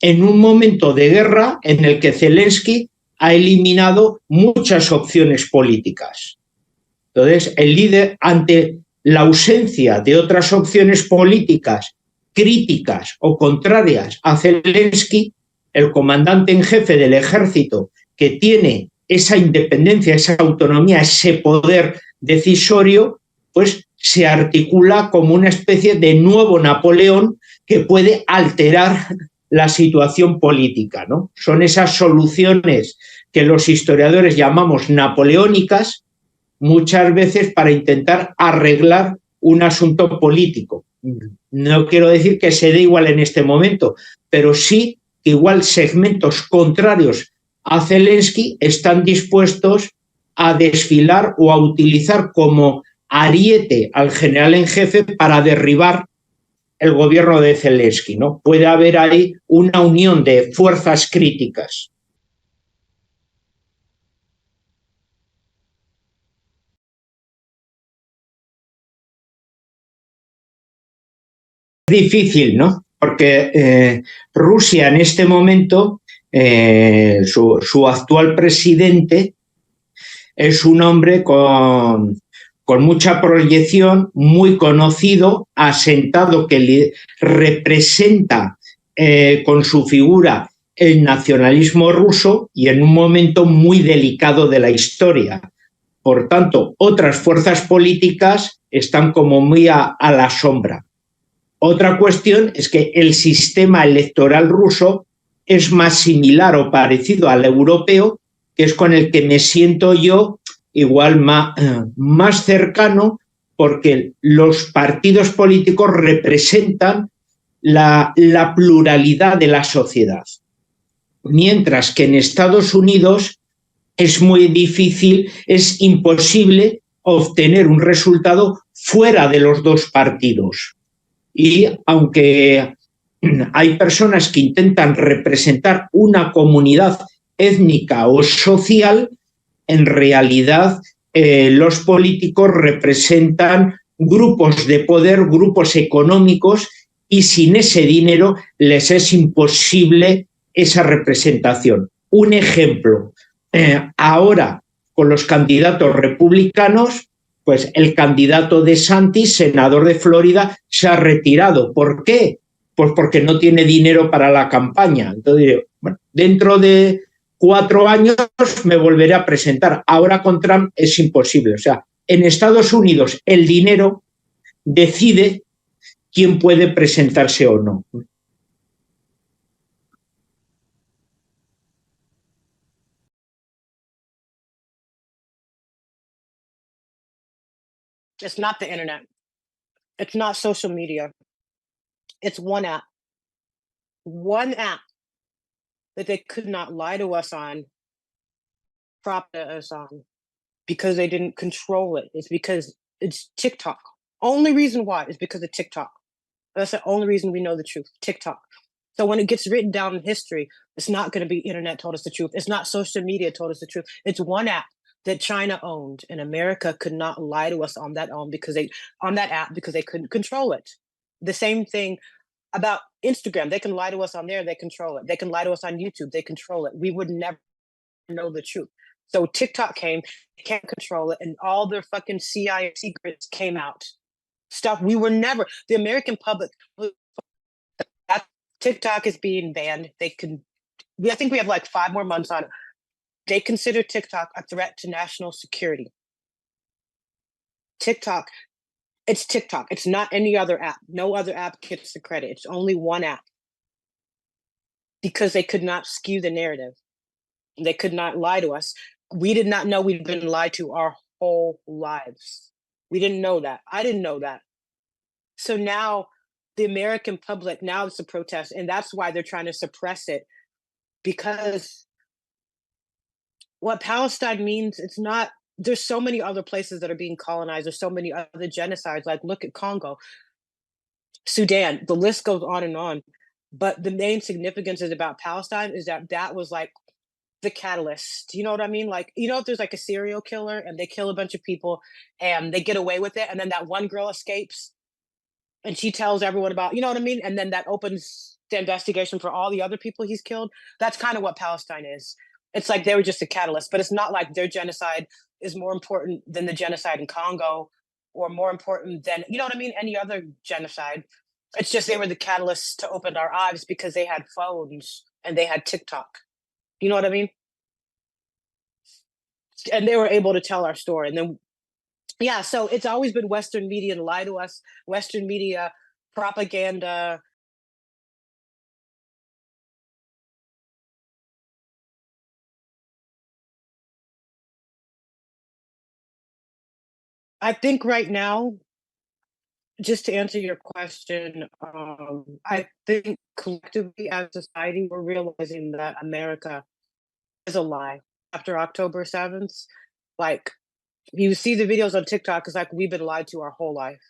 en un momento de guerra en el que Zelensky ha eliminado muchas opciones políticas. Entonces, el líder, ante la ausencia de otras opciones políticas críticas o contrarias a Zelensky, el comandante en jefe del ejército, que tiene esa independencia, esa autonomía, ese poder decisorio, pues se articula como una especie de nuevo Napoleón que puede alterar la situación política, ¿no? Son esas soluciones que los historiadores llamamos napoleónicas, muchas veces para intentar arreglar un asunto político. No quiero decir que se dé igual en este momento, pero sí que igual segmentos contrarios a Zelensky están dispuestos a desfilar o a utilizar como ariete al general en jefe para derribar el gobierno de Zelensky, ¿no? Puede haber ahí una unión de fuerzas críticas. Es difícil, ¿no? Porque Rusia en este momento, su actual presidente es un hombre con mucha proyección, muy conocido, asentado, que representa con su figura el nacionalismo ruso y en un momento muy delicado de la historia. Por tanto, otras fuerzas políticas están como muy a la sombra. Otra cuestión es que el sistema electoral ruso es más similar o parecido al europeo, que es con el que me siento yo igual más cercano, porque los partidos políticos representan la pluralidad de la sociedad. Mientras que en Estados Unidos es muy difícil, es imposible obtener un resultado fuera de los dos partidos. Y aunque hay personas que intentan representar una comunidad étnica o social, en realidad los políticos representan grupos de poder, grupos económicos, y sin ese dinero les es imposible esa representación. Un ejemplo, ahora con los candidatos republicanos, pues el candidato DeSantis, senador de Florida, se ha retirado. ¿Por qué? Pues porque no tiene dinero para la campaña. Entonces, bueno, dentro de 4 años me volveré a presentar. Ahora con Trump es imposible. O sea, en Estados Unidos el dinero decide quién puede presentarse o no. It's not the internet. It's not social media. It's one app. One app that they could not lie to us on, prop us on, because they didn't control it. It's because it's TikTok. Only reason why is because of TikTok. That's the only reason we know the truth, TikTok. So when it gets written down in history, it's not going to be internet told us the truth. It's not social media told us the truth. It's one app that China owned, and America could not lie to us on that app because they couldn't control it. The same thing about Instagram. They can lie to us on there, they control it. They can lie to us on YouTube, they control it. We would never know the truth. So TikTok came, they can't control it, and all their fucking CIA secrets came out. Stuff we were never, the American public, TikTok is being banned. I think we have like 5 more months on it. They consider TikTok a threat to national security. TikTok, it's TikTok. It's not any other app. No other app gets the credit. It's only one app. Because they could not skew the narrative. They could not lie to us. We did not know we'd been lied to our whole lives. We didn't know that. I didn't know that. So now the American public, now it's a protest, and that's why they're trying to suppress it. Because what Palestine means, it's not, there's so many other places that are being colonized. There's so many other genocides. Like look at Congo, Sudan, the list goes on and on. But the main significance is about Palestine is that was like the catalyst. You know what I mean? Like, you know, if there's like a serial killer and they kill a bunch of people and they get away with it, and then that one girl escapes and she tells everyone about, you know what I mean? And then that opens the investigation for all the other people he's killed. That's kind of what Palestine is. It's like they were just a catalyst, but it's not like their genocide is more important than the genocide in Congo, or more important than, you know what I mean, any other genocide. It's just they were the catalyst to open our eyes because they had phones and they had TikTok. You know what I mean? And they were able to tell our story. And then, yeah, so it's always been Western media and lie to us, Western media, propaganda. I think right now, just to answer your question, I think collectively as a society, we're realizing that America is a lie. After October 7th, like, you see the videos on TikTok, it's like we've been lied to our whole life.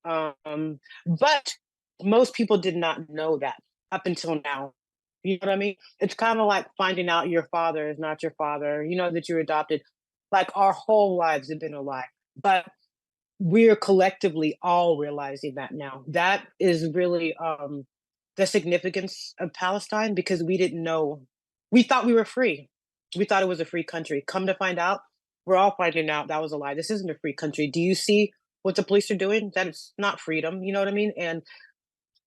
But most people did not know that up until now. You know what I mean? It's kind of like finding out your father is not your father, you know, that you're adopted. Like our whole lives have been a lie. But we're collectively all realizing that now. That is really the significance of Palestine, because we didn't know. We thought we were free. We thought it was a free country. Come to find out, we're all finding out that was a lie. This isn't a free country. Do you see what the police are doing? That it's not freedom. You know what I mean? And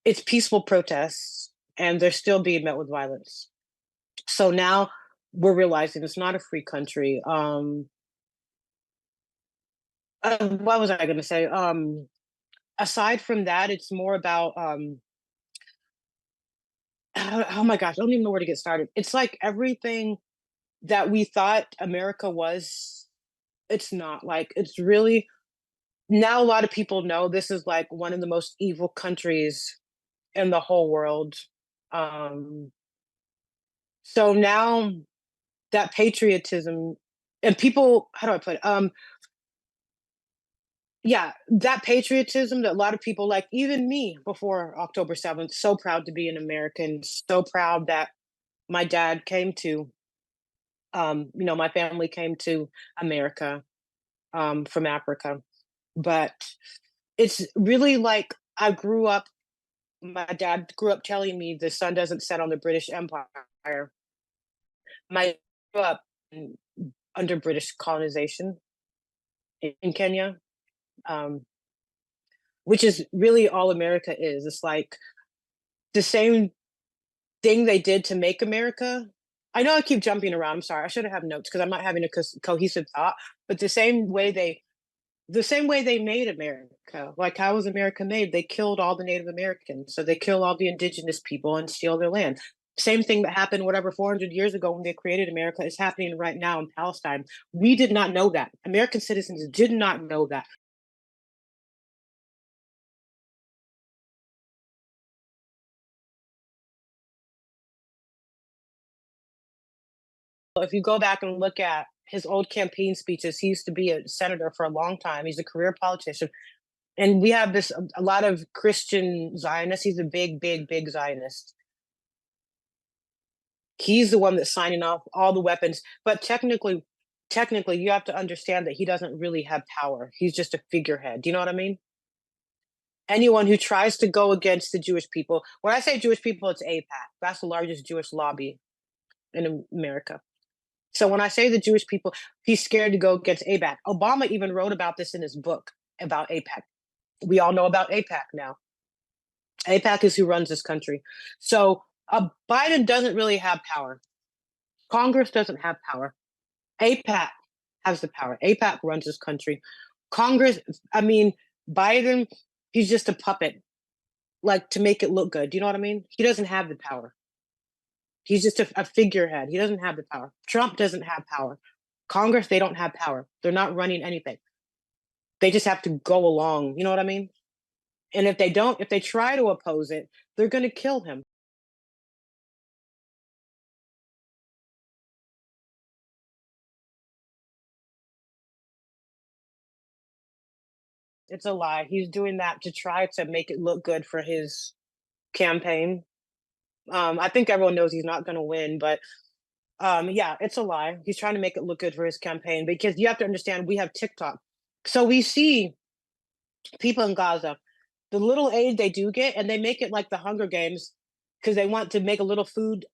it's peaceful protests, and they're still being met with violence. So now we're realizing it's not a free country. What was I going to say? Aside from that, it's more about oh my gosh, I don't even know where to get started. It's like everything that we thought America was It's not. Like, it's really now a lot of people know this is like one of the most evil countries in the whole world. Um, so now that patriotism and people, how do I put it? Yeah, that patriotism that a lot of people like, even me before October 7th, so proud to be an American, so proud that my dad came to, my family came to America from Africa. But it's really like I grew up, my dad grew up telling me the sun doesn't set on the British Empire. My grew up under British colonization in Kenya, um, which is really all America is. It's like the same thing they did to make America. I know I keep jumping around. I'm sorry. I should have notes because I'm not having a cohesive thought. But the same way they made America, like how was America made? They killed all the Native Americans, so they kill all the indigenous people and steal their land. Same thing that happened, whatever, 400 years ago when they created America is happening right now in Palestine. We did not know that. American citizens did not know that. If you go back and look at his old campaign speeches, he used to be a senator for a long time. He's a career politician. And we have a lot of Christian Zionists. He's a big, big, big Zionist. He's the one that's signing off all the weapons. But technically, you have to understand that he doesn't really have power. He's just a figurehead. Do you know what I mean? Anyone who tries to go against the Jewish people, when I say Jewish people, it's AIPAC. That's the largest Jewish lobby in America. So when I say the Jewish people, he's scared to go against AIPAC. Obama even wrote about this in his book about AIPAC. We all know about AIPAC now. AIPAC is who runs this country. So Biden doesn't really have power. Congress doesn't have power. AIPAC has the power. AIPAC runs this country. Congress, Biden, he's just a puppet, like to make it look good. Do you know what I mean? He doesn't have the power. He's just a figurehead. He doesn't have the power. Trump doesn't have power. Congress, they don't have power. They're not running anything. They just have to go along. You know what I mean? And if they try to oppose it, they're going to kill him. It's a lie. He's doing that to try to make it look good for his campaign. I think everyone knows he's not going to win, but yeah, it's a lie. He's trying to make it look good for his campaign because you have to understand we have TikTok. So we see people in Gaza, the little aid they do get, and they make it like the Hunger Games because they want to make a little food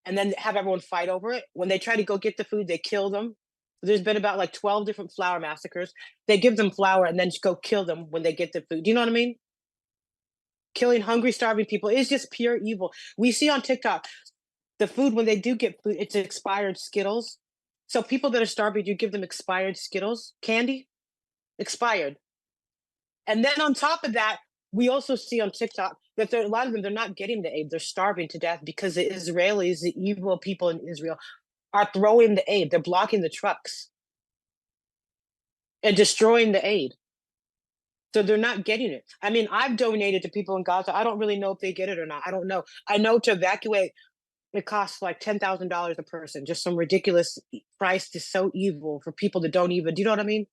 and then have everyone fight over it. When they try to go get the food, they kill them. There's been about like 12 different flour massacres. They give them flour and then just go kill them when they get the food. Do you know what I mean? Killing hungry, starving people is just pure evil. We see on TikTok, the food, when they do get food, it's expired Skittles. So people that are starving, you give them expired Skittles, candy, expired. And then on top of that, we also see on TikTok that a lot of them, they're not getting the aid. They're starving to death because the Israelis, the evil people in Israel, are throwing the aid. They're blocking the trucks and destroying the aid. So they're not getting it. I've donated to people in Gaza. I don't really know if they get it or not. I don't know. I know to evacuate, it costs like $10,000 a person. Just some ridiculous price is so evil for people that don't even, do you know what I mean?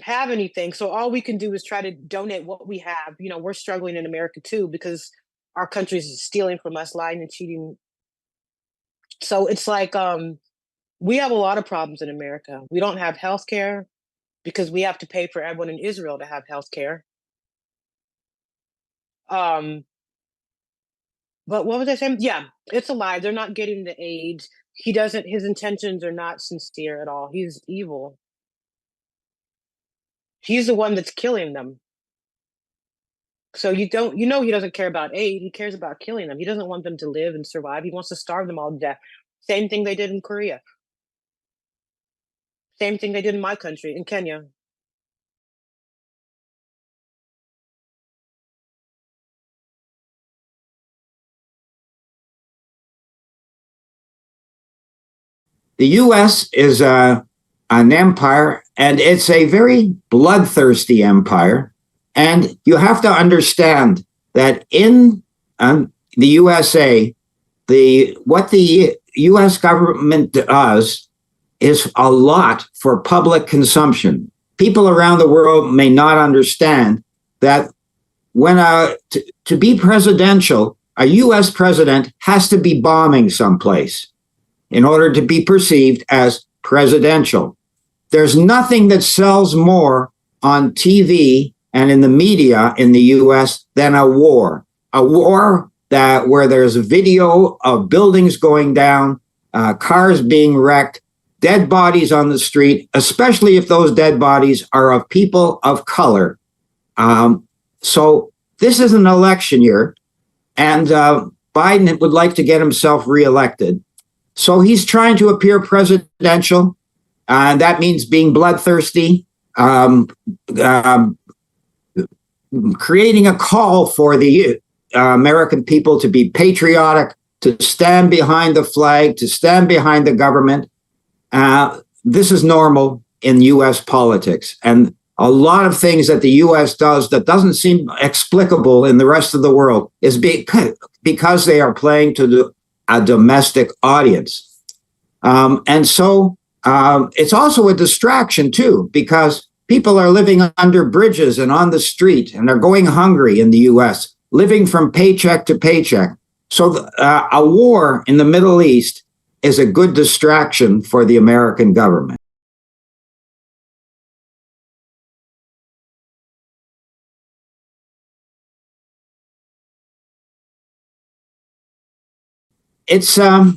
Have anything. So all we can do is try to donate what we have. We're struggling in America too because our country is stealing from us, lying and cheating. So it's like we have a lot of problems in America. We don't have health care because we have to pay for everyone in Israel to have health care. But what was I saying? Yeah, it's a lie. They're not getting the aid. His intentions are not sincere at all. He's evil. He's the one that's killing them. So he doesn't care about aid. He cares about killing them. He doesn't want them to live and survive. He wants to starve them all to death. Same thing they did in Korea. Same thing they did in my country, in Kenya. The U.S. is an empire, and it's a very bloodthirsty empire. And you have to understand that in the USA, what the US government does is a lot for public consumption. People around the world may not understand that when to be presidential, a US president has to be bombing someplace in order to be perceived as presidential. There's nothing that sells more on TV and in the media in the US than a war that where there's a video of buildings going down, cars being wrecked, dead bodies on the street, especially if those dead bodies are of people of color. So this is an election year, and Biden would like to get himself reelected. So he's trying to appear presidential. That means being bloodthirsty, creating a call for the American people to be patriotic, to stand behind the flag, to stand behind the government. This is normal in U.S. politics. And a lot of things that the U.S. does that doesn't seem explicable in the rest of the world is because they are playing to a domestic audience. And so it's also a distraction, too, because people are living under bridges and on the street and are going hungry in the U.S., living from paycheck to paycheck. So a war in the Middle East is a good distraction for the American government. It's a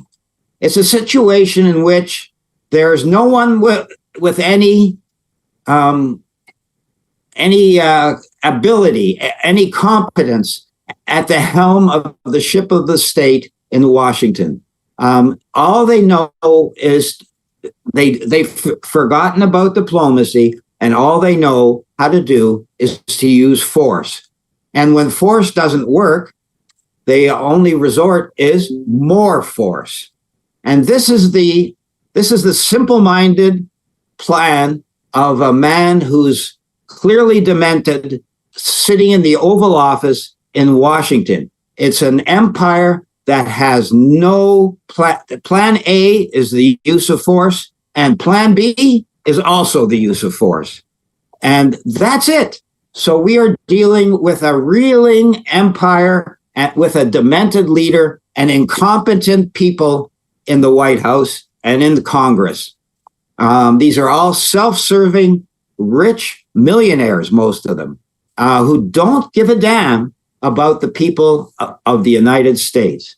situation in which there's no one with any ability, any competence at the helm of the ship of the state in Washington. All they know is they've forgotten about diplomacy, and all they know how to do is to use force. And when force doesn't work, the only resort is more force. And this is the simple-minded plan of a man who's clearly demented, sitting in the Oval Office in Washington. It's an empire that has no plan. Plan A is the use of force, and Plan B is also the use of force. And that's it. So we are dealing with a reeling empire with a demented leader and incompetent people in the White House and in the Congress. These are all self-serving, rich millionaires, most of them, who don't give a damn about the people of the United States.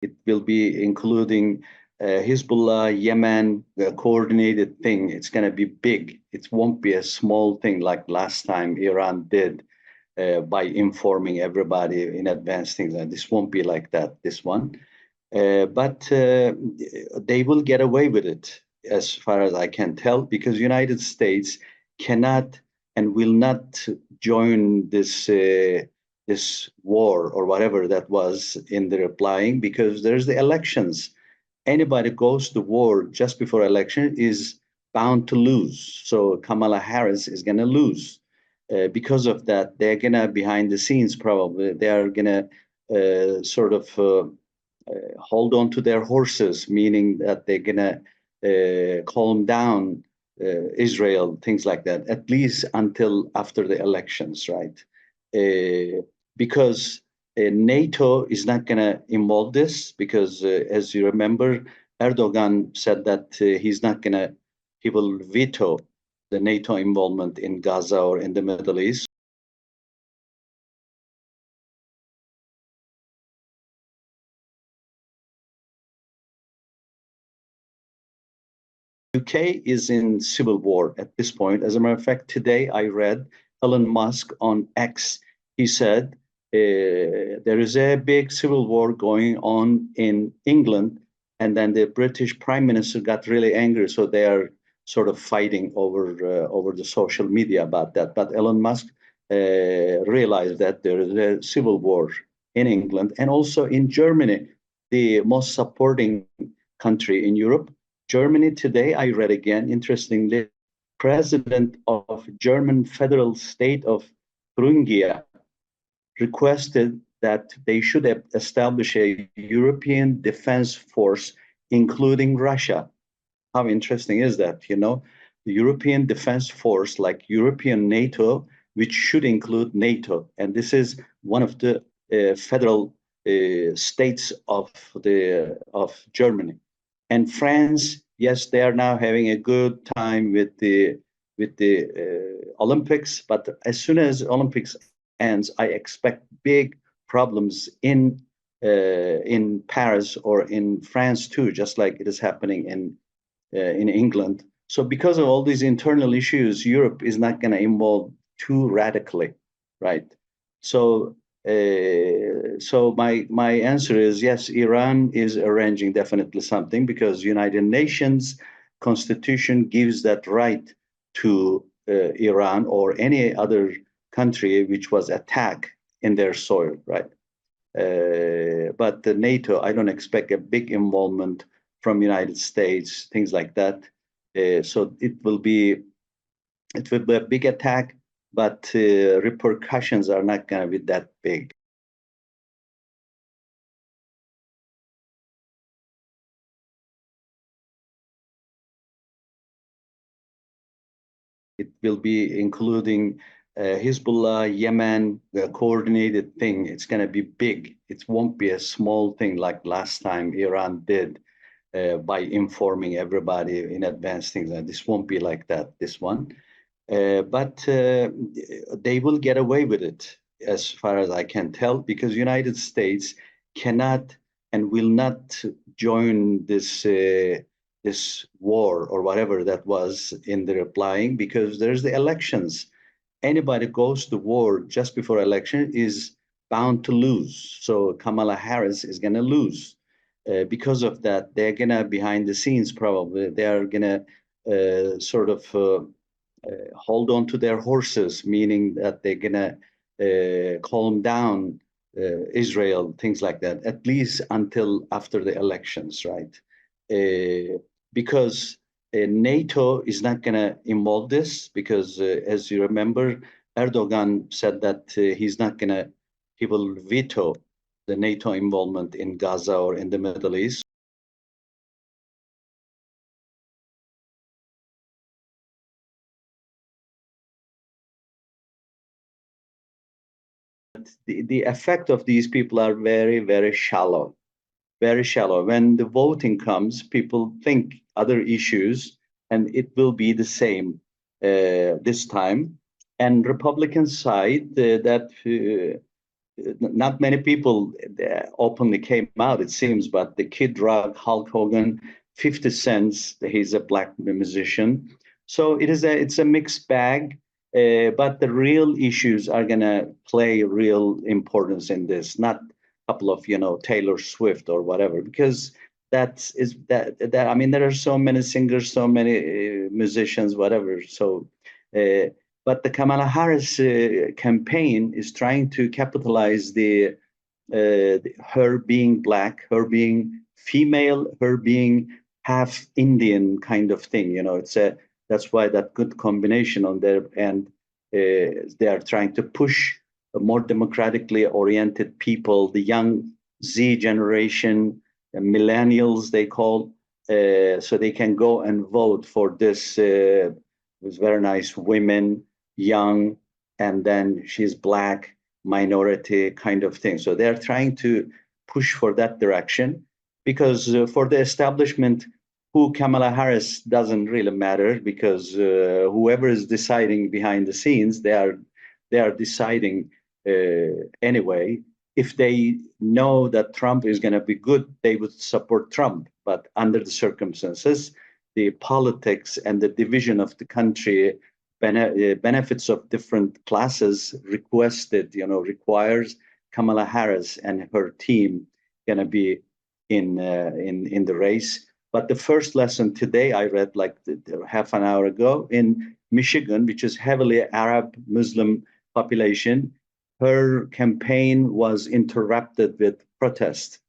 It will be including Hezbollah, Yemen, the coordinated thing. It's going to be big. It won't be a small thing like last time Iran did by informing everybody in advance things. This won't be like that, this one. But they will get away with it, as far as I can tell, because United States cannot and will not join this this war or whatever that was in the replying, because there's the elections. Anybody goes to war just before election is bound to lose. So Kamala Harris is going to lose. Because of that, they're going to, behind the scenes probably, they are going to sort of hold on to their horses, meaning that they're going to calm down Israel, things like that, at least until after the elections, right? Because NATO is not going to involve this, because as you remember, Erdogan said that he will veto the NATO involvement in Gaza or in the Middle East. UK is in civil war at this point. As a matter of fact, today I read Elon Musk on X. He said there is a big civil war going on in England, and then the British Prime Minister got really angry, so they are sort of fighting over the social media about that. But Elon Musk realize that there is a civil war in England and also in Germany, the most supporting country in Europe. Germany today, I read again, interestingly, president of German federal state of Thuringia requested that they should establish a European defense force, including Russia. How interesting is that? You know, the European defense force, like European NATO, which should include NATO. And this is one of the federal states of Germany. And France, yes, they are now having a good time with the Olympics, but as soon as Olympics ends, I expect big problems in Paris or in France too, just like it is happening in England. So because of all these internal issues, Europe is not going to involve too radically, right? So my answer is yes, Iran is arranging definitely something because United Nations Constitution gives that right to Iran or any other country which was attacked in their soil, right? But the NATO, I don't expect a big involvement from United States, things like that. So it will be a big attack, but repercussions are not going to be that big. It will be including Hezbollah, Yemen, the coordinated thing. It's going to be big. It won't be a small thing like last time Iran did by informing everybody in advance, things like this. Won't be like that, this one. But they will get away with it, as far as I can tell, because United States cannot and will not join this this war or whatever that was in the replying, because there's the elections. Anybody goes to war just before election is bound to lose. So Kamala Harris is going to lose. Because of that, they're going to, behind the scenes probably, they are going to sort of hold on to their horses, meaning that they're going to calm down Israel, things like that, at least until after the elections, right? Because NATO is not going to involve this, because as you remember, Erdogan said that he will veto the NATO involvement in Gaza or in the Middle East. The effect of these people are very, very shallow, very shallow. When the voting comes, people think other issues, and it will be the same this time. And Republican side, not many people openly came out, it seems, but the Kid Rock, Hulk Hogan, 50 Cent, he's a black musician. So it's a mixed bag, but the real issues are gonna play real importance in this, not a couple of, Taylor Swift or whatever, because that I mean, there are so many singers, so many musicians, whatever. So, but the Kamala Harris campaign is trying to capitalize her being black, her being female, her being half Indian kind of thing. That's why that good combination on their end. They are trying to push more democratically oriented people, the young Z generation, millennials they call, so they can go and vote for this. With very nice women, young, and then she's black, minority kind of thing. So they're trying to push for that direction, because for the establishment, who Kamala Harris doesn't really matter, because whoever is deciding behind the scenes, they are deciding anyway. If they know that Trump is going to be good, they would support Trump. But under the circumstances, the politics and the division of the country, benefits of different classes requires Kamala Harris and her team going to be in the race. But the first lesson today I read like half an hour ago in Michigan, which is heavily Arab Muslim population. Her campaign was interrupted with protest.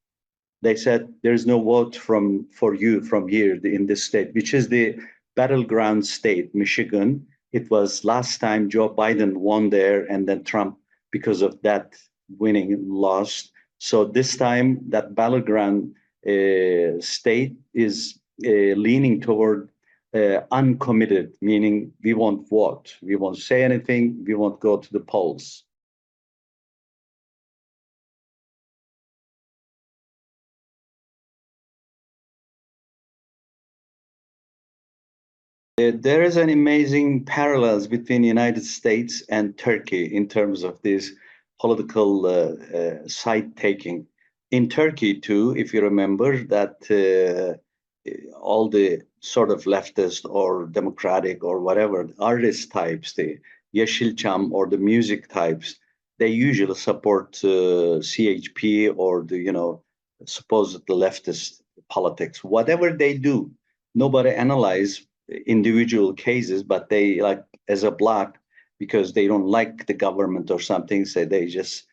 They said there's no vote for you from here in this state, which is the battleground state, Michigan. It was last time Joe Biden won there, and then Trump, because of that winning, lost. So this time that battleground state is leaning toward uncommitted, meaning we won't vote, we won't say anything, we won't go to the polls. There is an amazing parallels between the United States and Turkey in terms of this political side taking. In Turkey too, if you remember that all the sort of leftist or democratic or whatever artist types, the Yeşilçam or the music types, they usually support CHP or the supposed leftist politics. Whatever they do, nobody analyze individual cases, but they like as a bloc, because they don't like the government or something, so they just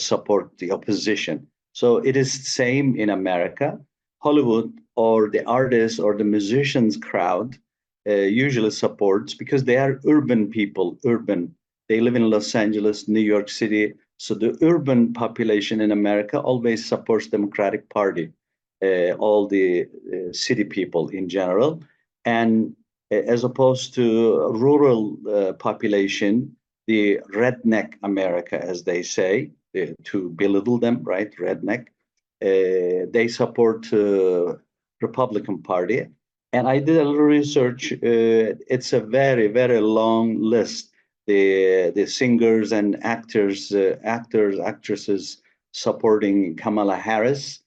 support the opposition. So it is the same in America. Hollywood or the artists or the musicians crowd usually supports, because they are urban people, urban. They live in Los Angeles, New York City. So the urban population in America always supports Democratic Party, all the city people in general. And as opposed to rural population, the redneck America, as they say, to belittle them, right? Redneck. They support Republican Party. And I did a little research. It's a very, very long list. The singers and actors, actresses supporting Kamala Harris.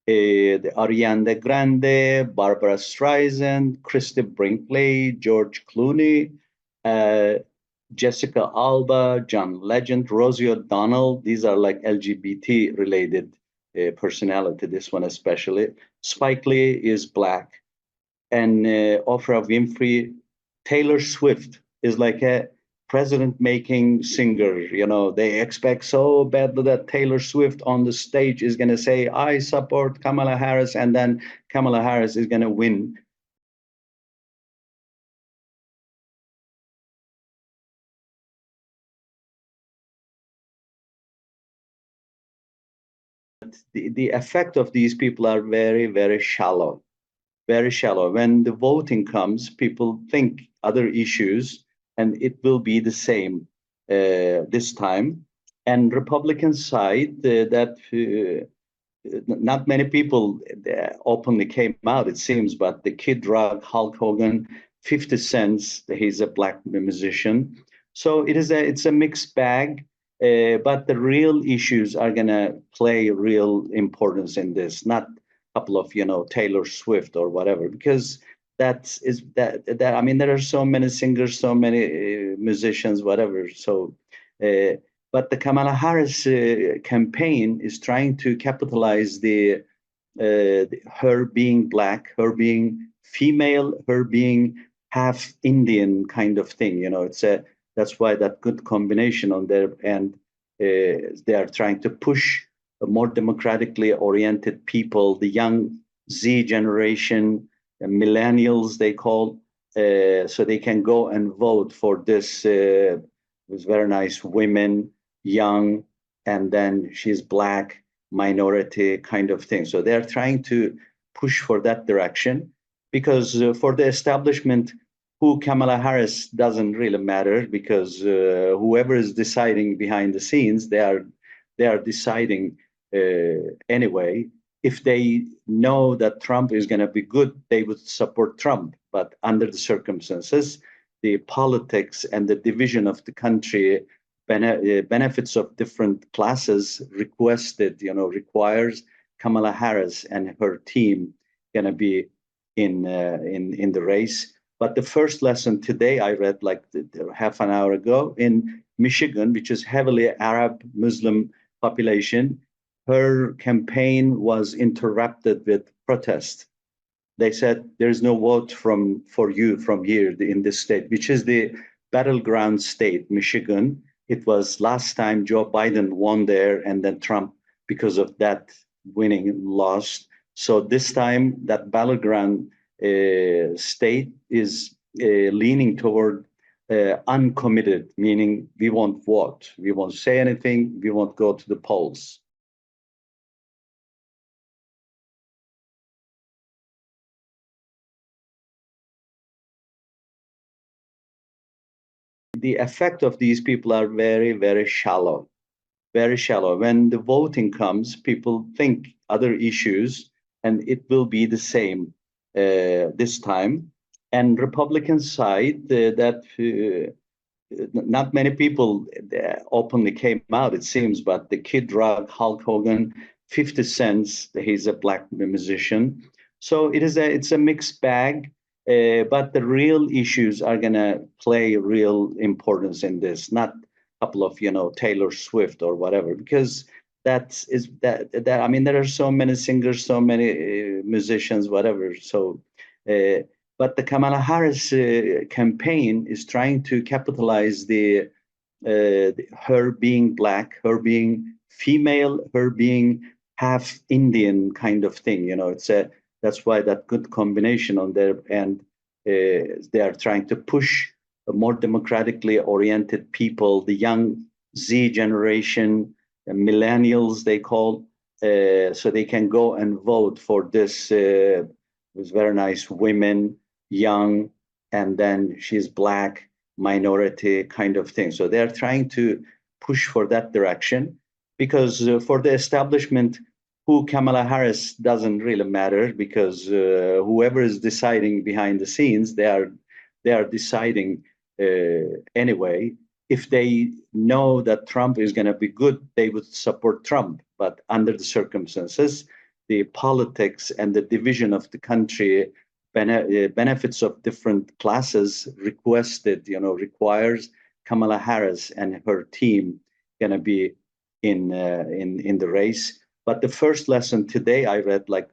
The Ariana Grande, Barbara Streisand, Christy Brinkley, George Clooney, Jessica Alba, John Legend, Rosie O'Donnell. These are like LGBT related personality, this one especially. Spike Lee is black. And Oprah Winfrey. Taylor Swift is like a president-making singer. They expect so badly that Taylor Swift on the stage is going to say, I support Kamala Harris, and then Kamala Harris is going to win. The effect of these people are very, very shallow, very shallow. When the voting comes, people think other issues, and it will be the same this time. And Republican side, not many people openly came out, it seems, but the Kid Rock, Hulk Hogan, 50 Cent, he's a black musician. So it's a mixed bag, but the real issues are gonna play real importance in this, not a couple of Taylor Swift or whatever, because that I mean, there are so many singers, so many musicians, whatever. So, but the Kamala Harris campaign is trying to capitalize her being black, her being female, her being half Indian kind of thing. That's why that good combination on their end. They are trying to push more democratically oriented people, the young Z generation, millennials they call, so they can go and vote for this very nice women, young, and then she's black, minority kind of thing. So they're trying to push for that direction, because for the establishment, who Kamala Harris doesn't really matter, because whoever is deciding behind the scenes, they are deciding anyway. If they know that Trump is going to be good, they would support Trump. But under the circumstances, the politics and the division of the country, benefits of different classes requires Kamala Harris and her team going to be in the race. But the first lesson today I read like half an hour ago in Michigan, which is heavily Arab Muslim population, her campaign was interrupted with protest. They said there's no vote for you from here in this state, which is the battleground state, Michigan. It was last time Joe Biden won there, and then Trump, because of that winning, lost. So this time, that battleground state is leaning toward uncommitted, meaning we won't vote, we won't say anything, we won't go to the polls. The effect of these people are very, very shallow, very shallow. When the voting comes, people think other issues, and it will be the same this time. And Republican side, not many people openly came out, it seems, but the Kid Rock, Hulk Hogan, 50 Cent, he's a black musician. So it's a mixed bag, but the real issues are gonna play real importance in this, not a couple of, Taylor Swift or whatever, because that I mean, there are so many singers, so many musicians, whatever. So, but the Kamala Harris campaign is trying to capitalize her being black, her being female, her being half Indian kind of thing. That's why that good combination on their end. They are trying to push more democratically oriented people, the young Z generation, millennials they call, so they can go and vote for this. Was very nice women, young, and then she's black, minority kind of thing. So they're trying to push for that direction, because for the establishment, who Kamala Harris doesn't really matter, because whoever is deciding behind the scenes, they are deciding anyway. If they know that Trump is going to be good, they would support Trump. But under the circumstances, the politics and the division of the country, benefits of different classes requires Kamala Harris and her team going to be in the race. But the first lesson today I read like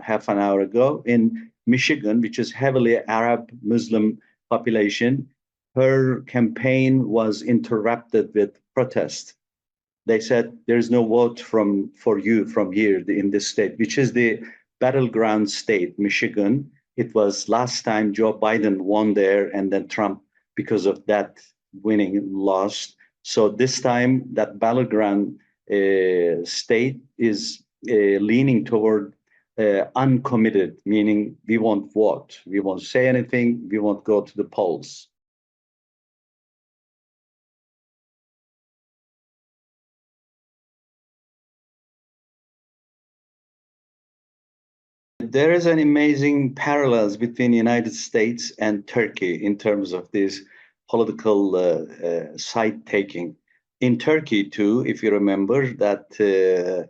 half an hour ago in Michigan, which is heavily Arab Muslim population, her campaign was interrupted with protest. They said there's no vote for you from here in this state, which is the battleground state, Michigan. It was last time Joe Biden won there, and then Trump, because of that winning, lost. So this time that battleground state is leaning toward uncommitted, meaning we won't vote, we won't say anything, we won't go to the polls. There is an amazing parallels between the United States and Turkey in terms of this political side taking. In Turkey too, if you remember that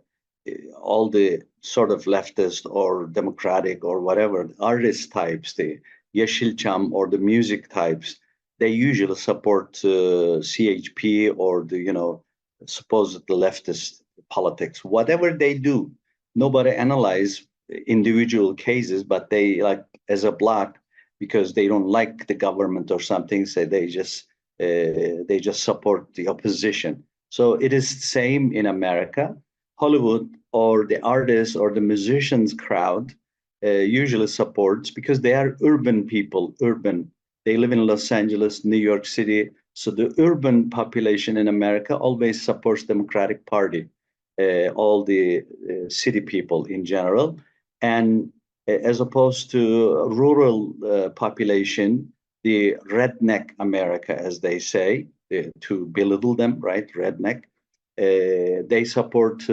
all the sort of leftist or democratic or whatever artist types, the Yeşilçam or the music types, they usually support CHP or the supposed leftist politics. Whatever they do, nobody analyze individual cases, but they like as a bloc, because they don't like the government or something, so they just support the opposition. So it is the same in America. Hollywood or the artists or the musicians crowd usually supports, because they are urban people, urban. They live in Los Angeles, New York City. So the urban population in America always supports Democratic Party, all the city people in general. And as opposed to rural population, the redneck America, as they say, to belittle them, right? Redneck. They support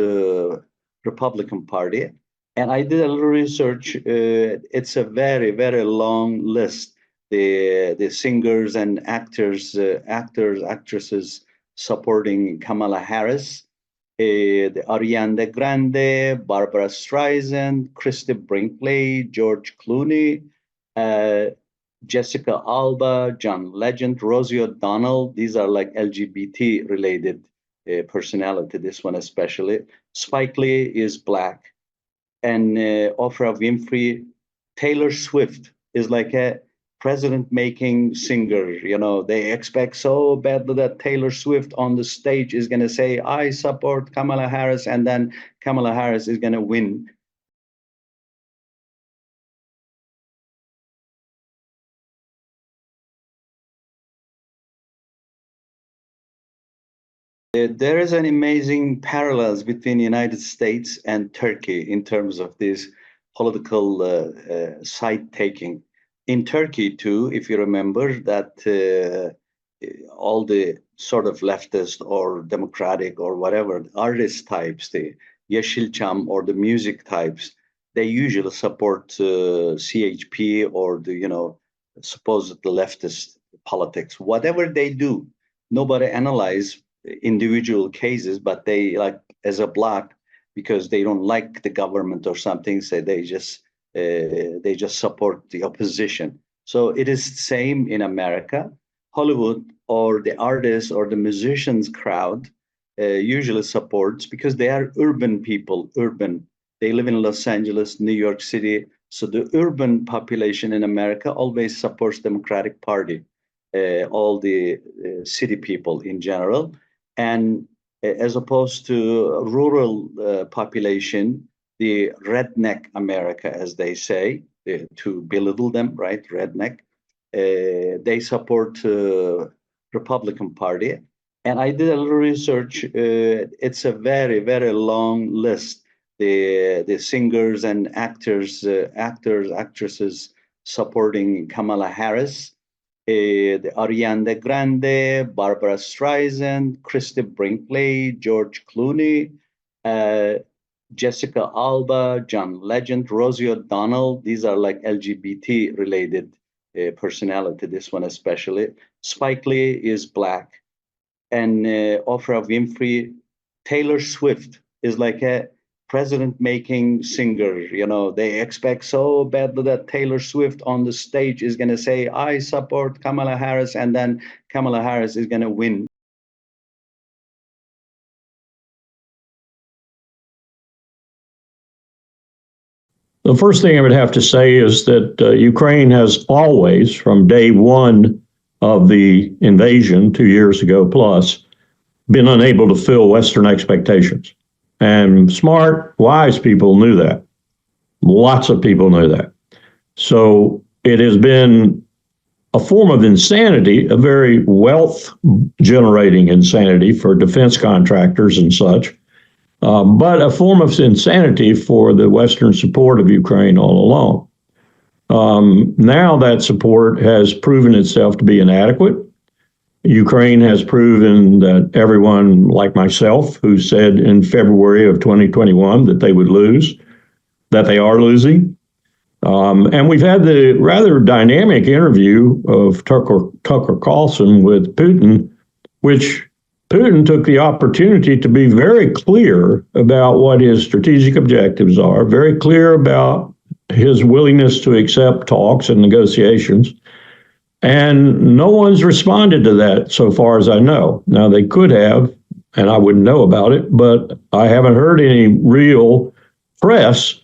Republican Party. And I did a little research. It's a very, very long list. The singers and actors, actresses supporting Kamala Harris. The Ariana Grande, Barbara Streisand, Christy Brinkley, George Clooney, Jessica Alba, John Legend, Rosie O'Donnell. These are like LGBT related personality, this one especially. Spike Lee is black. And Oprah Winfrey. Taylor Swift is like a president-making singer. You know, they expect so badly that Taylor Swift on the stage is going to say, I support Kamala Harris, and then Kamala Harris is going to win. There is an amazing parallels between the United States and Turkey in terms of this political side taking. In Turkey too, if you remember that all the sort of leftist or democratic or whatever artist types, the Yeşilçam or the music types, they usually support CHP or the, you know, supposed leftist politics. Whatever they do, nobody analyze individual cases, but they, like as a bloc, because they don't like the government or something, so they just support the opposition. So it is the same in America. Hollywood or the artists or the musicians crowd usually supports, because they are urban people, urban. They live in Los Angeles, New York City. So the urban population in America always supports Democratic Party, all the city people in general. And as opposed to rural population, the redneck America, as they say, to belittle them, right? Redneck. They support Republican Party. And I did a little research. It's a very, very long list. The singers and actors, actresses supporting Kamala Harris. The Ariana Grande, Barbara Streisand, Christy Brinkley, George Clooney, Jessica Alba, John Legend, Rosie O'Donnell. These are like LGBT related personality, this one especially. Spike Lee is black. And Oprah Winfrey. Taylor Swift is like a president-making singer. You know, they expect so badly that Taylor Swift on the stage is going to say, I support Kamala Harris, and then Kamala Harris is going to win. The first thing I would have to say is that Ukraine has always, from day one of the invasion 2 years ago plus, been unable to fill Western expectations. And smart, wise people knew that. Lots of people knew that. So it has been a form of insanity, a very wealth-generating insanity for defense contractors and such, but a form of insanity for the Western support of Ukraine all along. Now that support has proven itself to be inadequate. Ukraine has proven that everyone like myself, who said in February of 2021 that they would lose, that they are losing. And we've had the rather dynamic interview of Tucker Carlson with Putin, which Putin took the opportunity to be very clear about what his strategic objectives are, very clear about his willingness to accept talks and negotiations. And no one's responded to that so far as I know. Now, they could have, and I wouldn't know about it, but I haven't heard any real press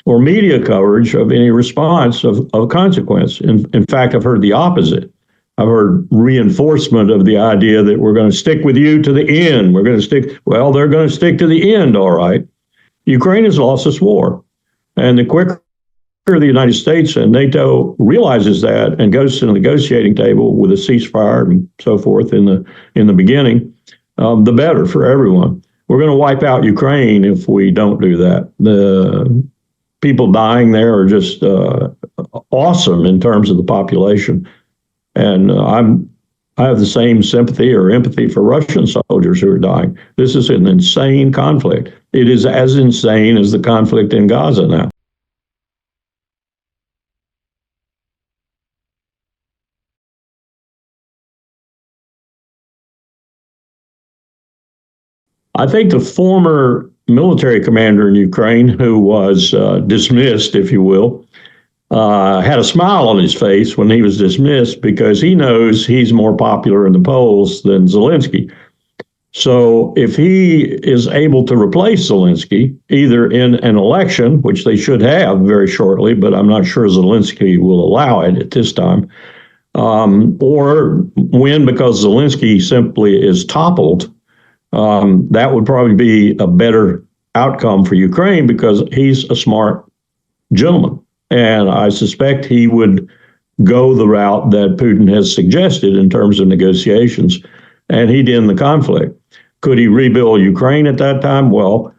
or media coverage of any response of consequence. In fact, I've heard the opposite. I've heard reinforcement of the idea that we're going to stick with you to the end. We're going to stick, well, they're going to stick to the end, all right. Ukraine has lost this war. And the quicker the United States and NATO realizes that and goes to the negotiating table with a ceasefire and so forth in the beginning, the better for everyone. We're going to wipe out Ukraine if we don't do that. The people dying there are just awesome in terms of the population. And I have the same sympathy or empathy for Russian soldiers who are dying. This is an insane conflict. It is as insane as the conflict in Gaza now. I think the former military commander in Ukraine, who was dismissed, if you will, had a smile on his face when he was dismissed because he knows he's more popular in the polls than Zelensky. So if he is able to replace Zelensky, either in an election, which they should have very shortly, but I'm not sure Zelensky will allow it at this time, or win because Zelensky simply is toppled, that would probably be a better outcome for Ukraine because he's a smart gentleman. And I suspect he would go the route that Putin has suggested in terms of negotiations, and he'd end the conflict. Could he rebuild Ukraine at that time? Well,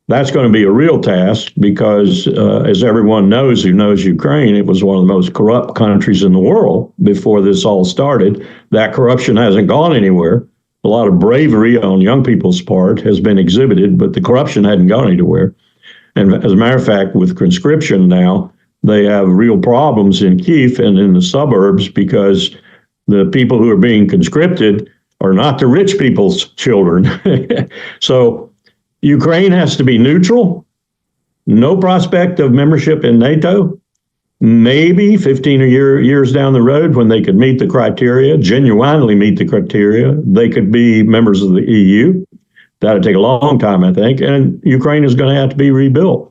that's going to be a real task because, as everyone knows who knows Ukraine, it was one of the most corrupt countries in the world before this all started. That corruption hasn't gone anywhere. A lot of bravery on young people's part has been exhibited, but the corruption hadn't gone anywhere. And as a matter of fact, with conscription now, they have real problems in Kyiv and in the suburbs because the people who are being conscripted are not the rich people's children. So Ukraine has to be neutral, no prospect of membership in NATO. Maybe 15 years down the road when they could meet the criteria, genuinely meet the criteria, they could be members of the EU. That'd take a long time, I think, and Ukraine is going to have to be rebuilt.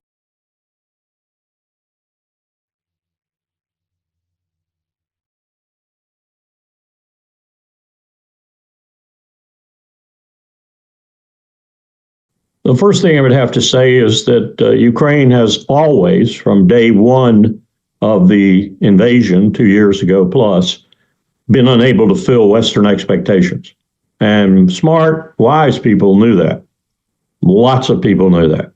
The first thing I would have to say is that Ukraine has always, from day one of the invasion 2 years ago plus, been unable to fill Western expectations. And smart, wise people knew that. Lots of people knew that.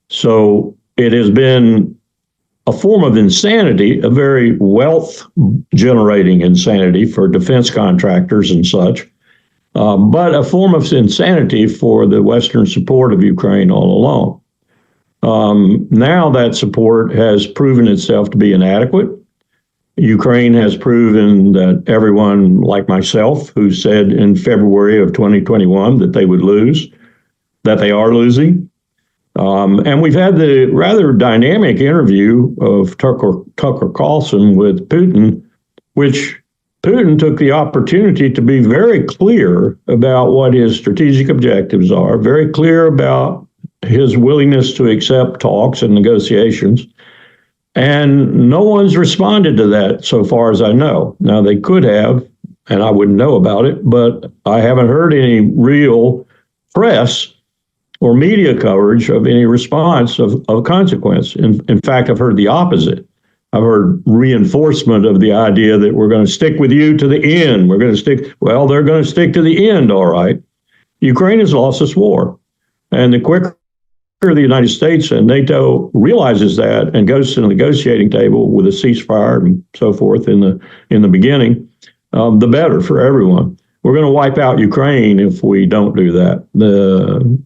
So it has been a form of insanity, a very wealth-generating insanity for defense contractors and such, but a form of insanity for the Western support of Ukraine all along. Now that support has proven itself to be inadequate. Ukraine has proven that everyone like myself, who said in February of 2021 that they would lose, that they are losing. And we've had the rather dynamic interview of Tucker Carlson with Putin, which Putin took the opportunity to be very clear about what his strategic objectives are, very clear about his willingness to accept talks and negotiations. And no one's responded to that so far as I know. Now, they could have, and I wouldn't know about it, but I haven't heard any real press or media coverage of any response of consequence. In fact, I've heard the opposite. I've heard reinforcement of the idea that we're going to stick with you to the end. We're going to stick, well, they're going to stick to the end, all right. Ukraine has lost this war. And the quicker the United States and NATO realizes that and goes to the negotiating table with a ceasefire and so forth in the beginning, the better for everyone. We're going to wipe out Ukraine if we don't do that. The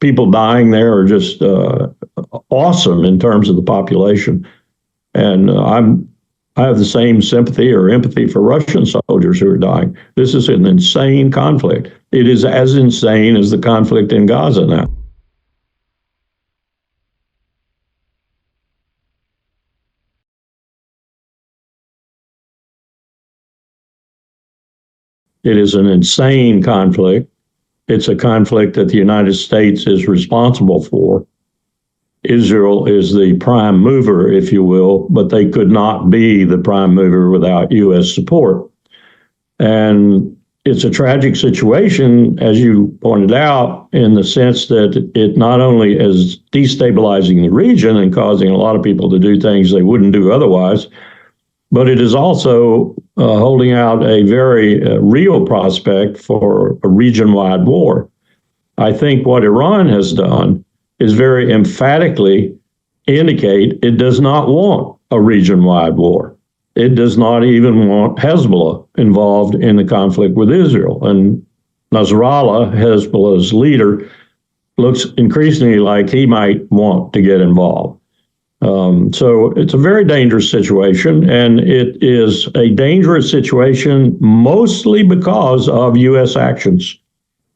people dying there are just awesome in terms of the population. And I have the same sympathy or empathy for Russian soldiers who are dying. This is an insane conflict. It is as insane as the conflict in Gaza now. It is an insane conflict. It's a conflict that the United States is responsible for. Israel is the prime mover, if you will, but they could not be the prime mover without U.S. support. And it's a tragic situation, as you pointed out, in the sense that it not only is destabilizing the region and causing a lot of people to do things they wouldn't do otherwise, but it is also holding out a very real prospect for a region-wide war. I think what Iran has done is very emphatically indicate it does not want a region-wide war. It does not even want Hezbollah involved in the conflict with Israel. And Nasrallah, Hezbollah's leader, looks increasingly like he might want to get involved. So it's a very dangerous situation, and it is a dangerous situation mostly because of U.S. actions.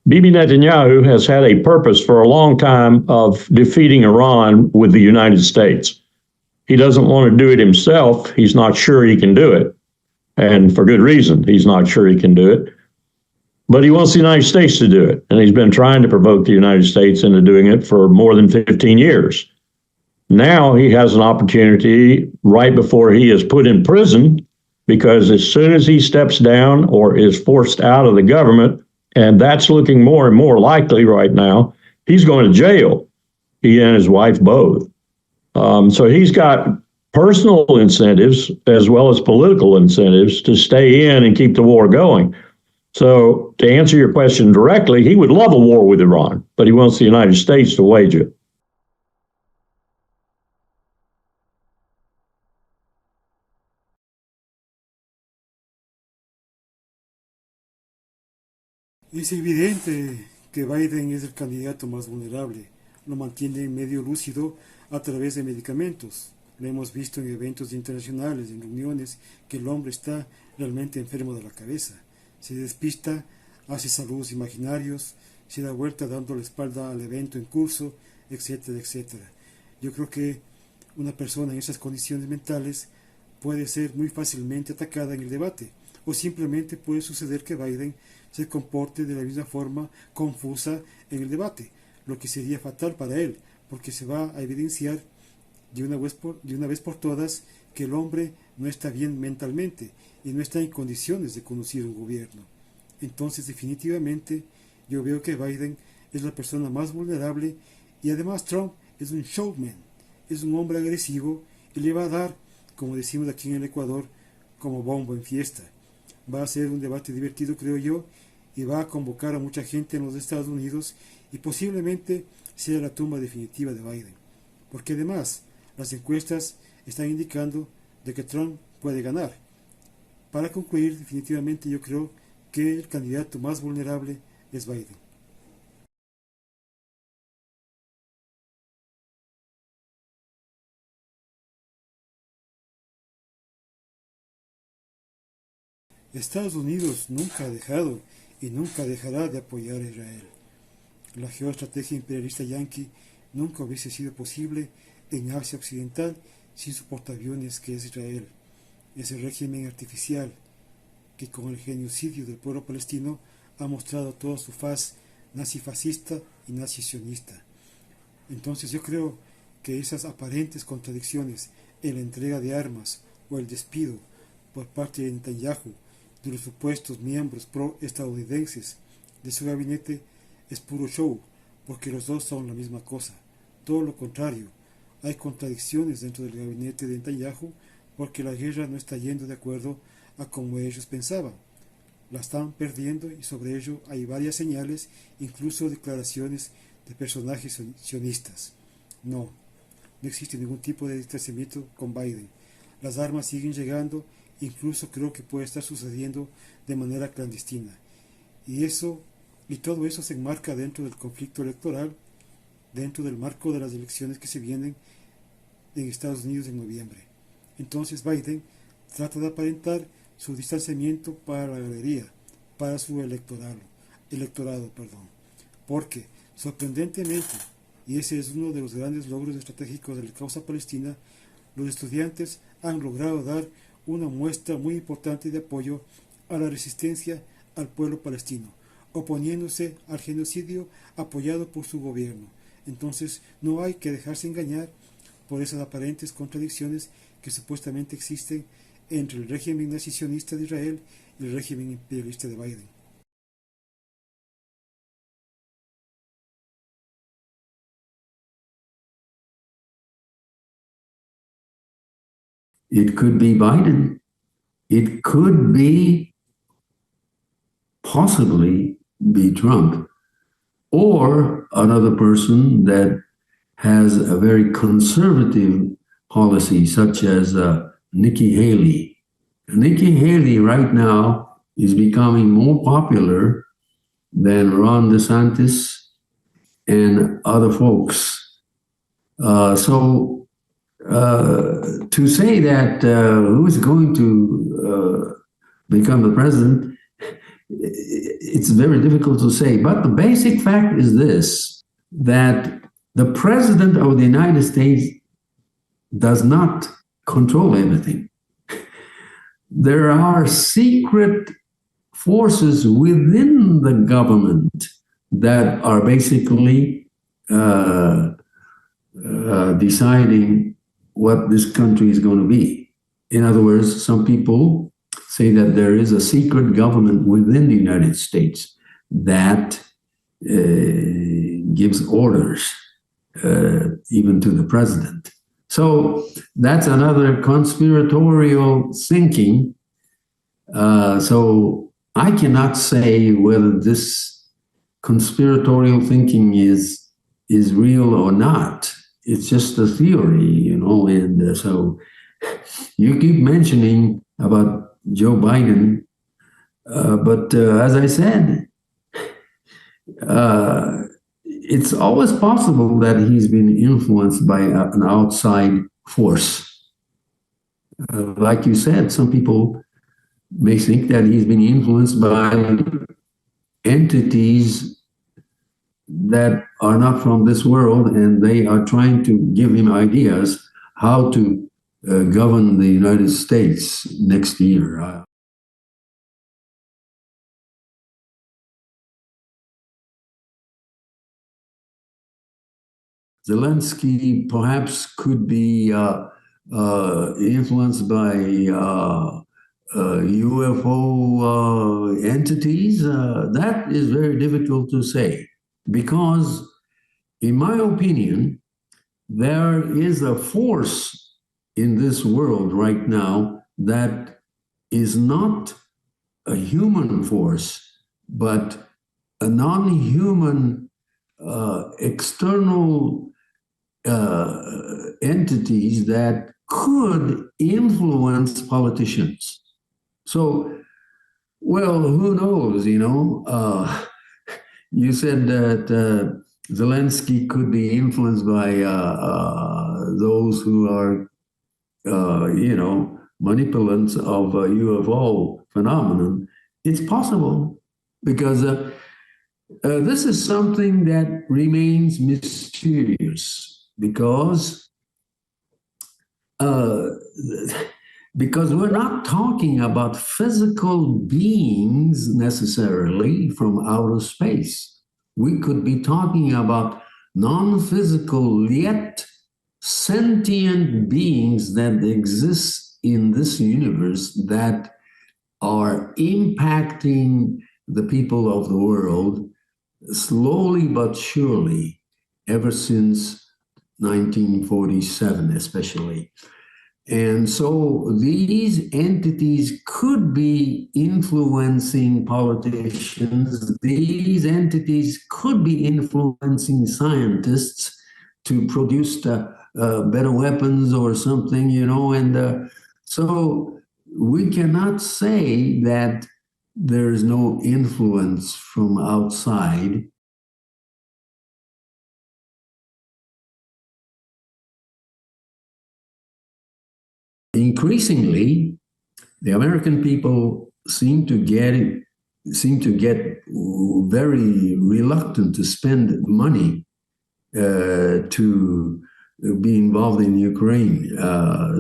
Bibi Netanyahu has had a purpose for a long time of defeating Iran with the United States. He doesn't want to do it himself. He's not sure he can do it. And for good reason, he's not sure he can do it. but he wants the United States to do it. And he's been trying to provoke the United States into doing it for more than 15 years. Now he has an opportunity right before he is put in prison, because as soon as he steps down or is forced out of the government, and that's looking more and more likely right now, he's going to jail. He and his wife both. So he's got personal incentives as well as political incentives to stay in and keep the war going. So to answer your question directly, he would love a war with Iran, but he wants the United States to wage it. Es evidente que Biden es el candidato más vulnerable. Lo mantiene medio lúcido a través de medicamentos. Lo hemos visto en eventos internacionales, en reuniones, que el hombre está realmente enfermo de la cabeza. Se despista, hace saludos imaginarios, se da vuelta dando la espalda al evento en curso, etcétera, etcétera. Yo creo que una persona en esas condiciones mentales puede ser muy fácilmente atacada en el debate, o simplemente puede suceder que Biden se comporte de la misma forma confusa en el debate, lo que sería fatal para él, porque se va a evidenciar de una vez por todas que el hombre no está bien mentalmente y no está en condiciones de conducir un gobierno. Entonces, definitivamente, yo veo que Biden es la persona más vulnerable, y además Trump es un showman, es un hombre agresivo y le va a dar, como decimos aquí en el Ecuador, como bombo en fiesta. Va a ser un debate divertido, creo yo, y va a convocar a mucha gente en los Estados Unidos, y posiblemente sea la tumba definitiva de Biden. Porque además, las encuestas están indicando de que Trump puede ganar. Para concluir, definitivamente yo creo que el candidato más vulnerable es Biden. Estados Unidos nunca ha dejado y nunca dejará de apoyar a Israel. La geoestrategia imperialista yanqui nunca hubiese sido posible en Asia Occidental sin su portaaviones que es Israel. Ese régimen artificial que con el genocidio del pueblo palestino ha mostrado toda su faz nazifascista y nazi-sionista. Entonces yo creo que esas aparentes contradicciones en la entrega de armas o el despido por parte de Netanyahu de los supuestos miembros pro-estadounidenses de su gabinete es puro show, porque los dos son la misma cosa. Todo lo contrario, hay contradicciones dentro del gabinete de Netanyahu, porque la guerra no está yendo de acuerdo a como ellos pensaban. La están perdiendo, y sobre ello hay varias señales, incluso declaraciones de personajes sionistas. No existe ningún tipo de distanciamiento con Biden. Las armas siguen llegando, incluso creo que puede estar sucediendo de manera clandestina. Y todo eso se enmarca dentro del conflicto electoral, dentro del marco de las elecciones que se vienen en Estados Unidos en noviembre. Entonces Biden trata de aparentar su distanciamiento para la galería, para su electorado, porque sorprendentemente, y ese es uno de los grandes logros estratégicos de la causa palestina, los estudiantes han logrado dar una muestra muy importante de apoyo a la resistencia al pueblo palestino, oponiéndose al genocidio apoyado por su gobierno. Entonces no hay que dejarse engañar por esas aparentes contradicciones que supuestamente existen entre el régimen nazi-sionista de Israel y el régimen imperialista de Biden. It could be Biden. It could be possibly be Trump, or another person that has a very conservative policy, such as Nikki Haley. Nikki Haley right now is becoming more popular than Ron DeSantis and other folks. To say that who is going to become the president, it's very difficult to say. But the basic fact is this, that the president of the United States does not control everything. There are secret forces within the government that are basically deciding what this country is going to be. In other words, some people say that there is a secret government within the United States that gives orders even to the president. So that's another conspiratorial thinking. So I cannot say whether this conspiratorial thinking is real or not. It's just a theory, and so you keep mentioning about Joe Biden, but as I said, it's always possible that he's been influenced by an outside force. Like you said, some people may think that he's been influenced by entities that are not from this world, and they are trying to give him ideas how to govern the United States next year. Zelensky perhaps could be influenced by UFO entities. That is very difficult to say, because, in my opinion, there is a force in this world right now that is not a human force, but a non-human external entities that could influence politicians. So, well, who knows, you said that Zelensky could be influenced by those who are, manipulants of UFO phenomenon. It's possible, because this is something that remains mysterious, because we're not talking about physical beings necessarily from outer space. We could be talking about non-physical yet sentient beings that exist in this universe that are impacting the people of the world slowly but surely, ever since 1947 especially. And so these entities could be influencing politicians. These entities could be influencing scientists to produce better weapons or something, and so we cannot say that there's no influence from outside. Increasingly, the American people seem to get very reluctant to spend money to be involved in Ukraine.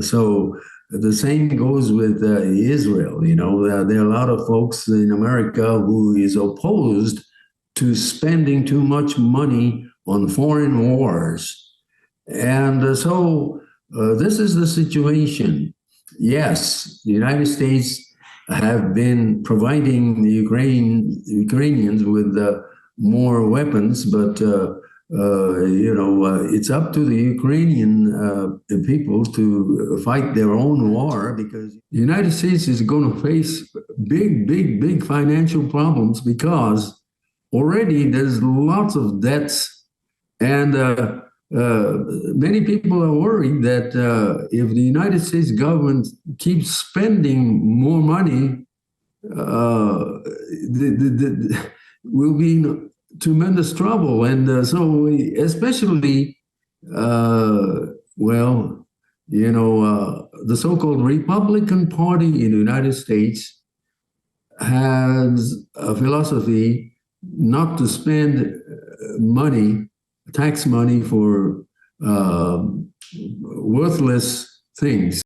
So the same goes with Israel. There are a lot of folks in America who is opposed to spending too much money on foreign wars. And so this is the situation. Yes, the United States have been providing the Ukrainians with more weapons, but it's up to the Ukrainian people to fight their own war, because the United States is going to face big financial problems, because already there's lots of debts, and many people are worried that if the United States government keeps spending more money, we'll be in tremendous trouble. And so especially, the so-called Republican Party in the United States has a philosophy not to spend tax money for worthless things.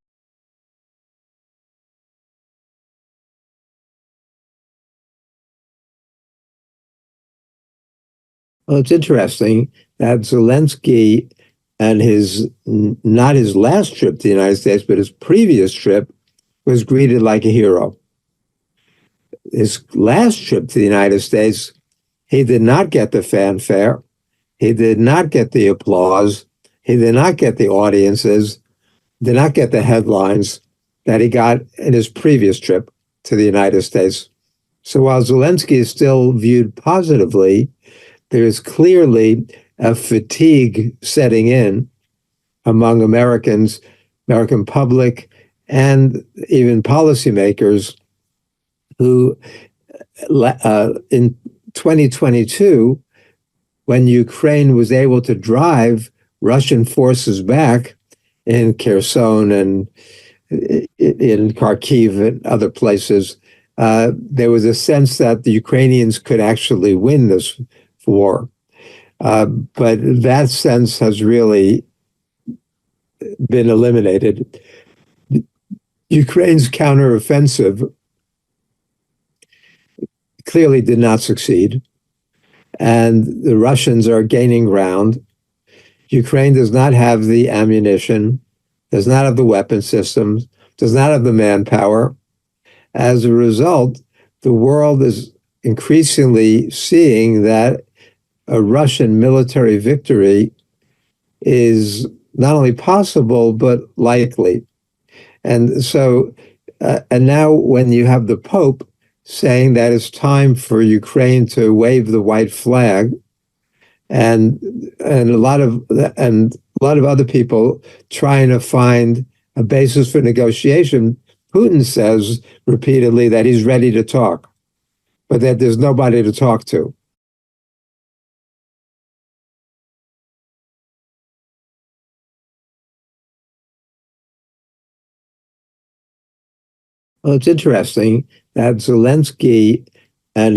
Well, it's interesting that Zelensky and not his last trip to the United States, but his previous trip was greeted like a hero. His last trip to the United States, he did not get the fanfare. He did not get the applause. He did not get the audiences, did not get the headlines that he got in his previous trip to the United States. So while Zelensky is still viewed positively, there is clearly a fatigue setting in among Americans, American public, and even policymakers who in 2022, when Ukraine was able to drive Russian forces back in Kherson and in Kharkiv and other places, there was a sense that the Ukrainians could actually win this war. But that sense has really been eliminated. Ukraine's counteroffensive clearly did not succeed, and the Russians are gaining ground. Ukraine does not have the ammunition, does not have the weapon systems, does not have the manpower. As a result, the world is increasingly seeing that a Russian military victory is not only possible, but likely. And so, and now when you have the Pope saying that it's time for Ukraine to wave the white flag, and a lot of other people trying to find a basis for negotiation, Putin says repeatedly that he's ready to talk, but that there's nobody to talk to. Well, it's interesting that Zelensky and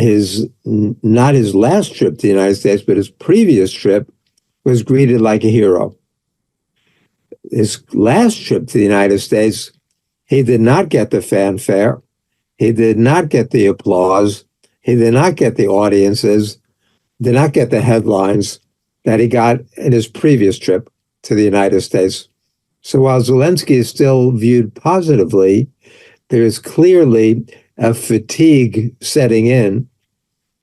not his last trip to the United States, but his previous trip was greeted like a hero. His last trip to the United States, he did not get the fanfare. He did not get the applause. He did not get the audiences, did not get the headlines that he got in his previous trip to the United States. So while Zelensky is still viewed positively, there is clearly a fatigue setting in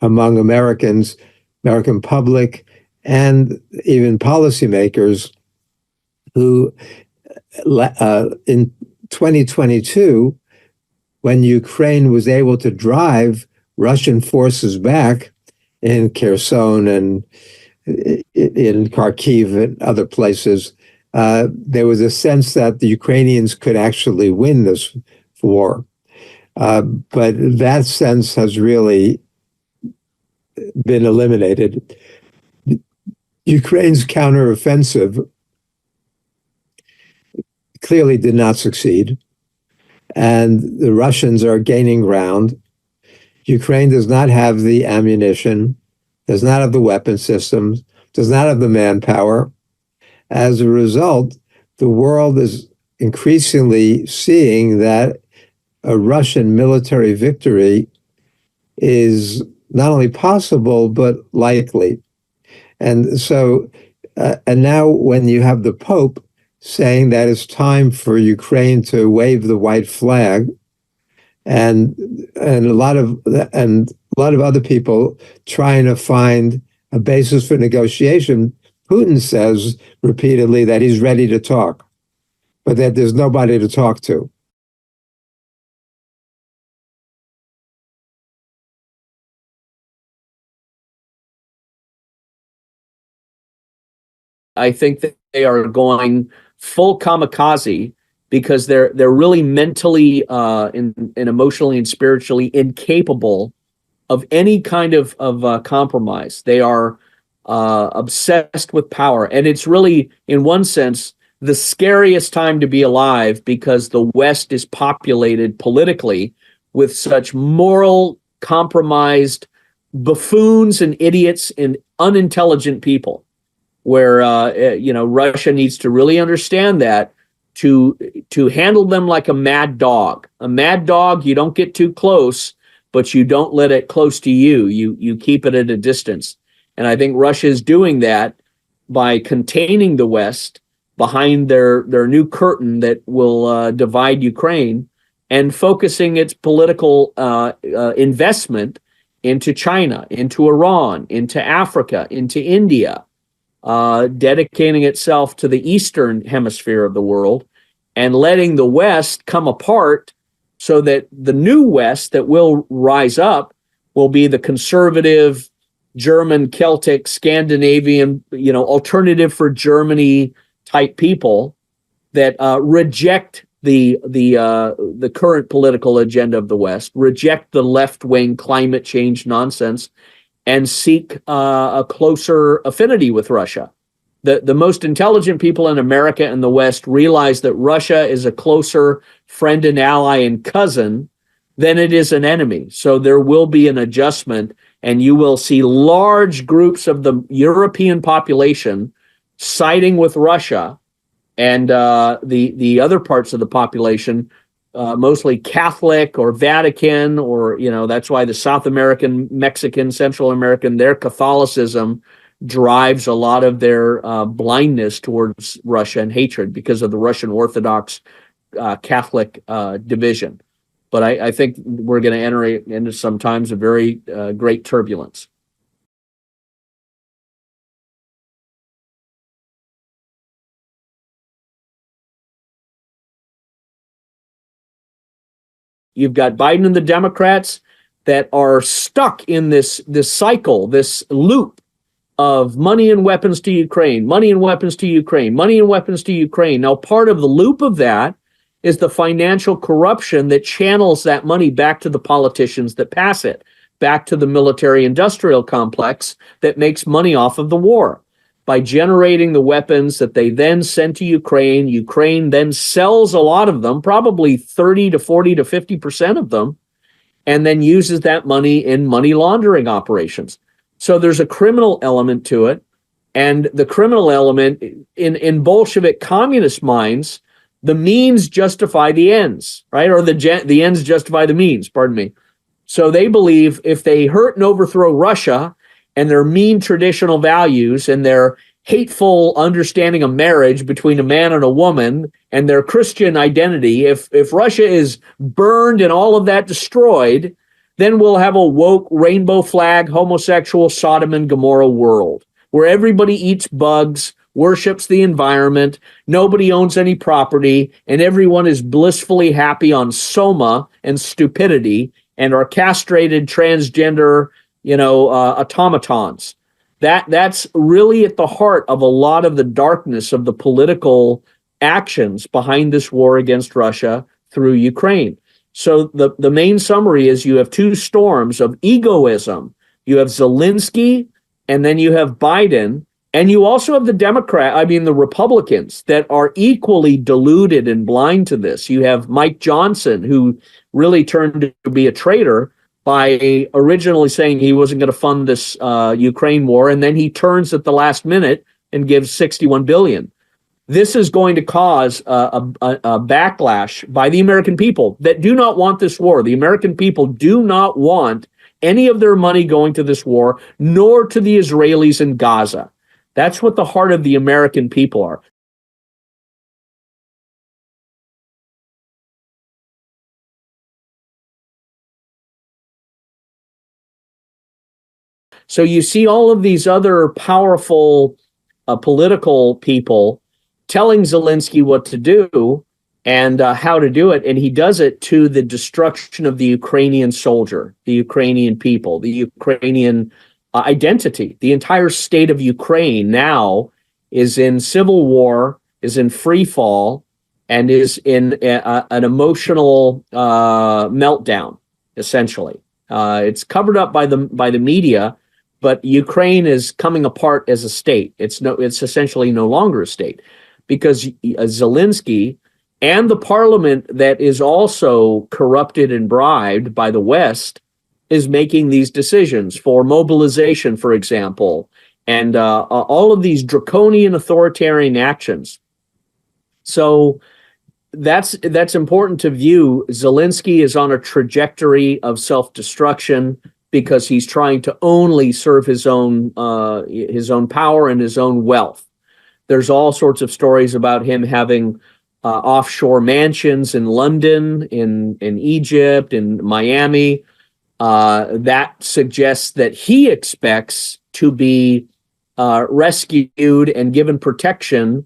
among Americans, American public, and even policymakers who in 2022, when Ukraine was able to drive Russian forces back in Kherson and in Kharkiv and other places, there was a sense that the Ukrainians could actually win this war. But that sense has really been eliminated. Ukraine's counteroffensive clearly did not succeed, and the Russians are gaining ground. Ukraine does not have the ammunition, does not have the weapon systems, does not have the manpower. As a result, the world is increasingly seeing that a Russian military victory is not only possible, but likely. And so, and now when you have the Pope saying that it's time for Ukraine to wave the white flag, and a lot of other people trying to find a basis for negotiation, Putin says repeatedly that he's ready to talk, but that there's nobody to talk to. I think that they are going full kamikaze because they're really mentally and emotionally and spiritually incapable of any kind of compromise. They are obsessed with power, and it's really, in one sense, the scariest time to be alive because the West is populated politically with such moral, compromised buffoons and idiots and unintelligent people. Where Russia needs to really understand that to handle them like a mad dog. A mad dog, you don't get too close, but you don't let it close to you. You keep it at a distance. And I think Russia is doing that by containing the West behind their new curtain that will divide Ukraine, and focusing its political investment into China, into Iran, into Africa, into India, dedicating itself to the Eastern hemisphere of the world, and letting the West come apart so that the new West that will rise up will be the conservative, German, Celtic, Scandinavian, alternative for Germany type people that reject the current political agenda of the West, reject the left-wing climate change nonsense, and seek a closer affinity with Russia. The most intelligent people in America and the West realize that Russia is a closer friend and ally and cousin than it is an enemy. So there will be an adjustment, and you will see large groups of the European population siding with Russia, and the other parts of the population, mostly Catholic or Vatican, or that's why the South American, Mexican, Central American, their Catholicism drives a lot of their blindness towards Russia and hatred because of the Russian Orthodox Catholic division. But I think we're going to enter into some times of very great turbulence. You've got Biden and the Democrats that are stuck in this cycle, this loop of money and weapons to Ukraine, money and weapons to Ukraine, money and weapons to Ukraine. Now, part of the loop of that is the financial corruption that channels that money back to the politicians that pass it, back to the military-industrial complex that makes money off of the war. By generating the weapons that they then send to Ukraine, Ukraine then sells a lot of them, probably 30 to 40 to 50% of them, and then uses that money in money laundering operations. So there's a criminal element to it, and the criminal element in Bolshevik communist minds, the means justify the ends, right? Or the ends justify the means, pardon me. So they believe if they hurt and overthrow Russia and their mean traditional values and their hateful understanding of marriage between a man and a woman and their Christian identity, if Russia is burned and all of that destroyed, then we'll have a woke, rainbow flag, homosexual, Sodom and Gomorrah world where everybody eats bugs, worships the environment, nobody owns any property, and everyone is blissfully happy on soma and stupidity and are castrated transgender, automatons. That's really at the heart of a lot of the darkness of the political actions behind this war against Russia through Ukraine. So the main summary is you have two storms of egoism. You have Zelensky, and then you have Biden, and you also have the Republicans that are equally deluded and blind to this. You have Mike Johnson, who really turned to be a traitor by originally saying he wasn't going to fund this Ukraine war, and then he turns at the last minute and gives $61 billion. This is going to cause a backlash by the American people that do not want this war. The American people do not want any of their money going to this war, nor to the Israelis in Gaza. That's what the heart of the American people are. So you see all of these other powerful political people telling Zelensky what to do and how to do it, and he does it to the destruction of the Ukrainian soldier, the Ukrainian people, the Ukrainian identity. The entire state of Ukraine now is in civil war, is in free fall, and is in an emotional meltdown, essentially. It's covered up by the media, but Ukraine is coming apart as a state. It's essentially no longer a state, because Zelensky and the parliament that is also corrupted and bribed by the West is making these decisions for mobilization, for example, and all of these draconian authoritarian actions. So that's important to view. Zelensky is on a trajectory of self-destruction because he's trying to only serve his own power and his own wealth. There's all sorts of stories about him having offshore mansions in London, in Egypt, in Miami. That suggests that he expects to be rescued and given protection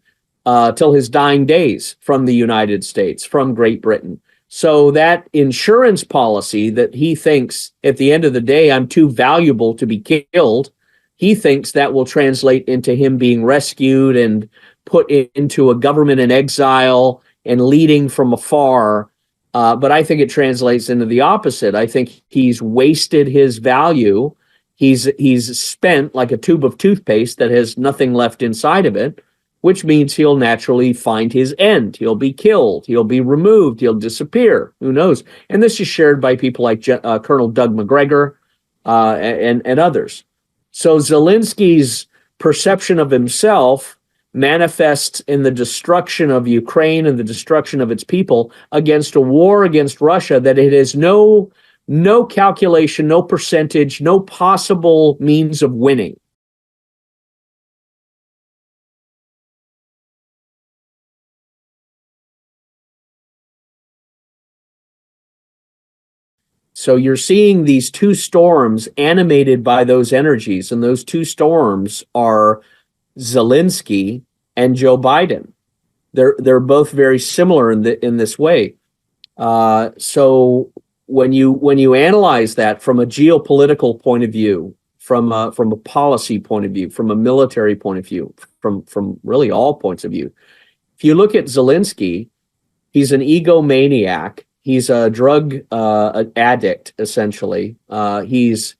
till his dying days from the United States, from Great Britain. So that insurance policy that he thinks at the end of the day, I'm too valuable to be killed, he thinks that will translate into him being rescued and put into a government in exile and leading from afar. But I think it translates into the opposite. I think he's wasted his value. He's spent like a tube of toothpaste that has nothing left inside of it, which means he'll naturally find his end. He'll be killed. He'll be removed. He'll disappear. Who knows? And this is shared by people like Colonel Doug McGregor and others. So Zelensky's perception of himself manifests in the destruction of Ukraine and the destruction of its people against a war against Russia that it has no calculation, no percentage, no possible means of winning. So you're seeing these two storms animated by those energies, and those two storms are Zelensky and Joe Biden. They're both very similar in this way. So when you analyze that from a geopolitical point of view, from a policy point of view, from a military point of view, from really all points of view, if you look at Zelensky, he's an egomaniac. He's a drug addict, essentially. He's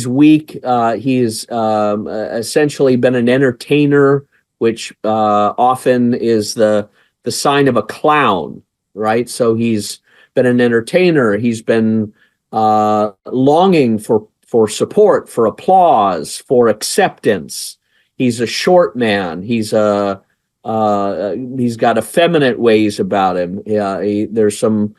weak. He's essentially been an entertainer, which often is the sign of a clown, right? So he's been an entertainer. He's been longing for support, for applause, for acceptance. He's a short man. He's got effeminate ways about him. There's some.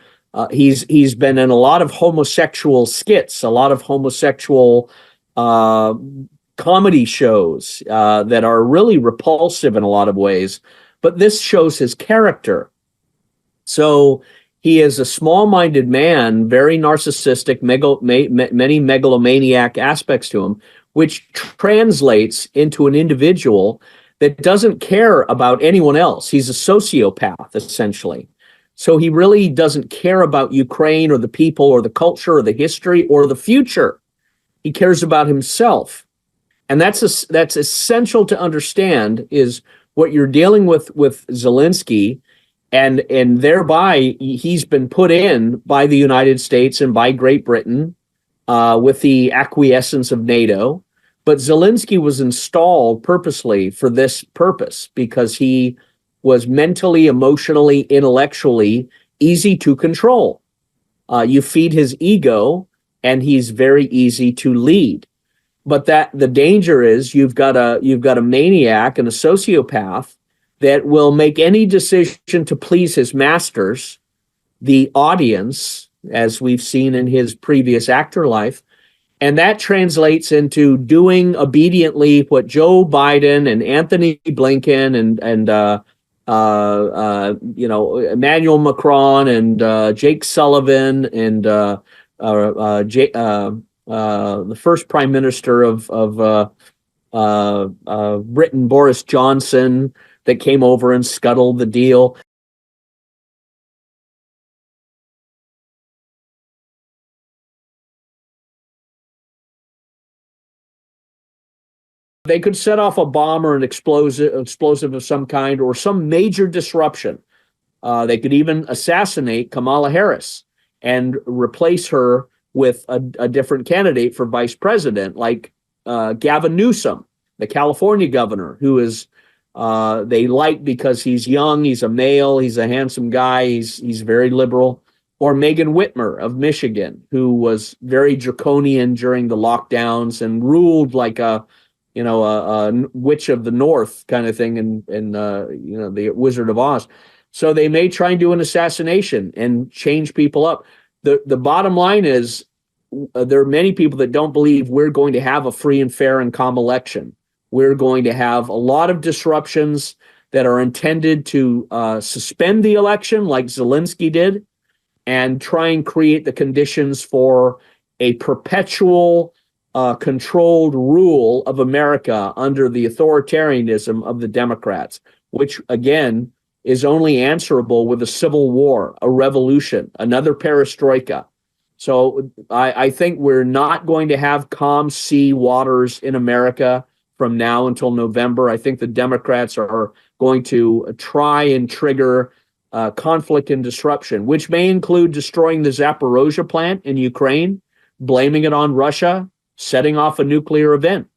He's been in a lot of homosexual skits, a lot of homosexual comedy shows that are really repulsive in a lot of ways, but this shows his character. So he is a small-minded man, very narcissistic, many megalomaniac aspects to him, which translates into an individual that doesn't care about anyone else. He's a sociopath, essentially. So he really doesn't care about Ukraine or the people or the culture or the history or the future. He cares about himself. And that's essential to understand, is what you're dealing with Zelensky, and thereby he's been put in by the United States and by Great Britain with the acquiescence of NATO. But Zelensky was installed purposely for this purpose because he was mentally, emotionally, intellectually easy to control. You feed his ego, and he's very easy to lead. But the danger is you've got a maniac and a sociopath that will make any decision to please his masters, the audience, as we've seen in his previous actor life. And that translates into doing obediently what Joe Biden and Anthony Blinken and Emmanuel Macron and Jake Sullivan and the first Prime Minister of Britain, Boris Johnson, that came over and scuttled the deal. They could set off a bomb or an explosive of some kind or some major disruption. They could even assassinate Kamala Harris and replace her with a different candidate for vice president, like Gavin Newsom, the California governor, who is they like because he's young, he's a male, he's a handsome guy, he's very liberal. Or Megan Whitmer of Michigan, who was very draconian during the lockdowns and ruled like a witch of the north kind of thing in the Wizard of Oz. So they may try and do an assassination and change people up. The bottom line is there are many people that don't believe we're going to have a free and fair and calm election. We're going to have a lot of disruptions that are intended to suspend the election, like Zelensky did, and try and create the conditions for a perpetual controlled rule of America under the authoritarianism of the Democrats, which, again, is only answerable with a civil war, a revolution, another perestroika. So I think we're not going to have calm sea waters in America from now until November. I think the Democrats are going to try and trigger conflict and disruption, which may include destroying the Zaporozhye plant in Ukraine, blaming it on Russia, setting off a nuclear event.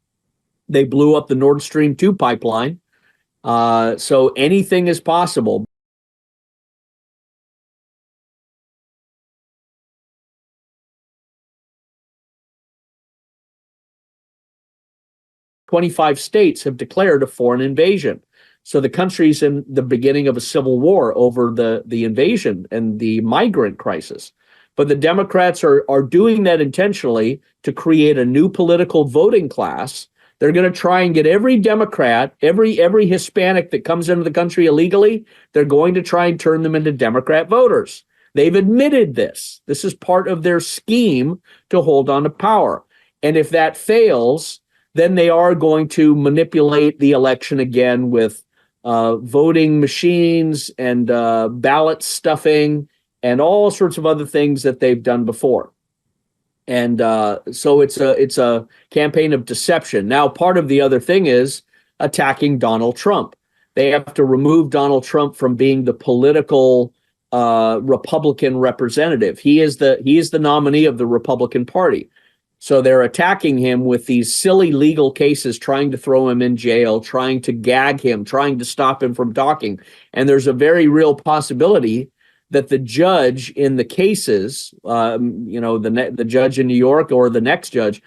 They blew up the Nord Stream 2 pipeline. So anything is possible. "25 states have declared a foreign invasion." So the country's in the beginning of a civil war over the invasion and the migrant crisis. But the Democrats are doing that intentionally to create a new political voting class. They're going to try and get every Democrat, every Hispanic that comes into the country illegally, they're going to try and turn them into Democrat voters. They've admitted this. This is part of their scheme to hold on to power. And if that fails, then they are going to manipulate the election again with voting machines and ballot stuffing and all sorts of other things that they've done before. And so it's a campaign of deception. Now, part of the other thing is attacking Donald Trump. They have to remove Donald Trump from being the political Republican representative. He is the nominee of the Republican Party. So they're attacking him with these silly legal cases, trying to throw him in jail, trying to gag him, trying to stop him from talking. And there's a very real possibility that the judge in the cases, the judge in New York or the next judge,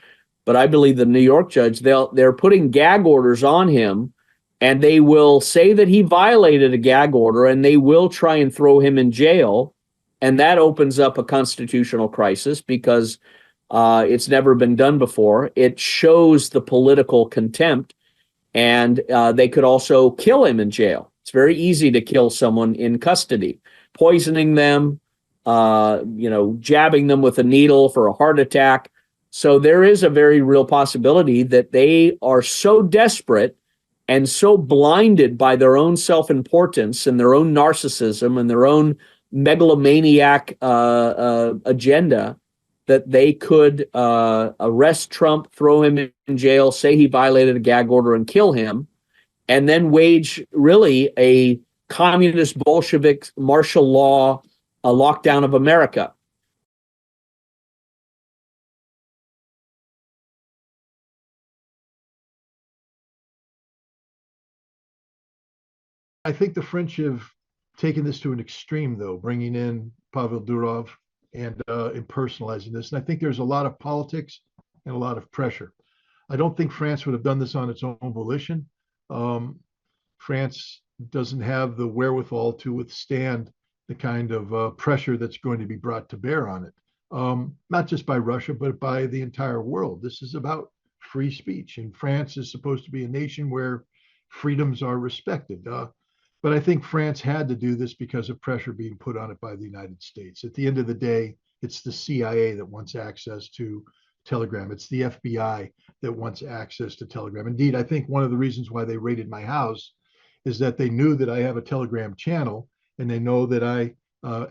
but I believe the New York judge, they're putting gag orders on him, and they will say that he violated a gag order, and they will try and throw him in jail. And that opens up a constitutional crisis because it's never been done before. It shows the political contempt, and they could also kill him in jail. It's very easy to kill someone in custody, poisoning them, jabbing them with a needle for a heart attack. So there is a very real possibility that they are so desperate and so blinded by their own self-importance and their own narcissism and their own megalomaniac agenda that they could arrest Trump, throw him in jail, say he violated a gag order, and kill him, and then wage really a communist Bolshevik martial law lockdown of America. I think the French have taken this to an extreme, though, bringing in Pavel Durov and impersonalizing this. And I think there's a lot of politics and a lot of pressure. I don't think France would have done this on its own volition. France doesn't have the wherewithal to withstand the kind of pressure that's going to be brought to bear on it, not just by Russia, but by the entire world. This is about free speech, and France is supposed to be a nation where freedoms are respected. But I think France had to do this because of pressure being put on it by the United States. At the end of the day, it's the CIA that wants access to Telegram. It's the FBI that wants access to Telegram. Indeed, I think one of the reasons why they raided my house is that they knew that I have a Telegram channel, and they know that I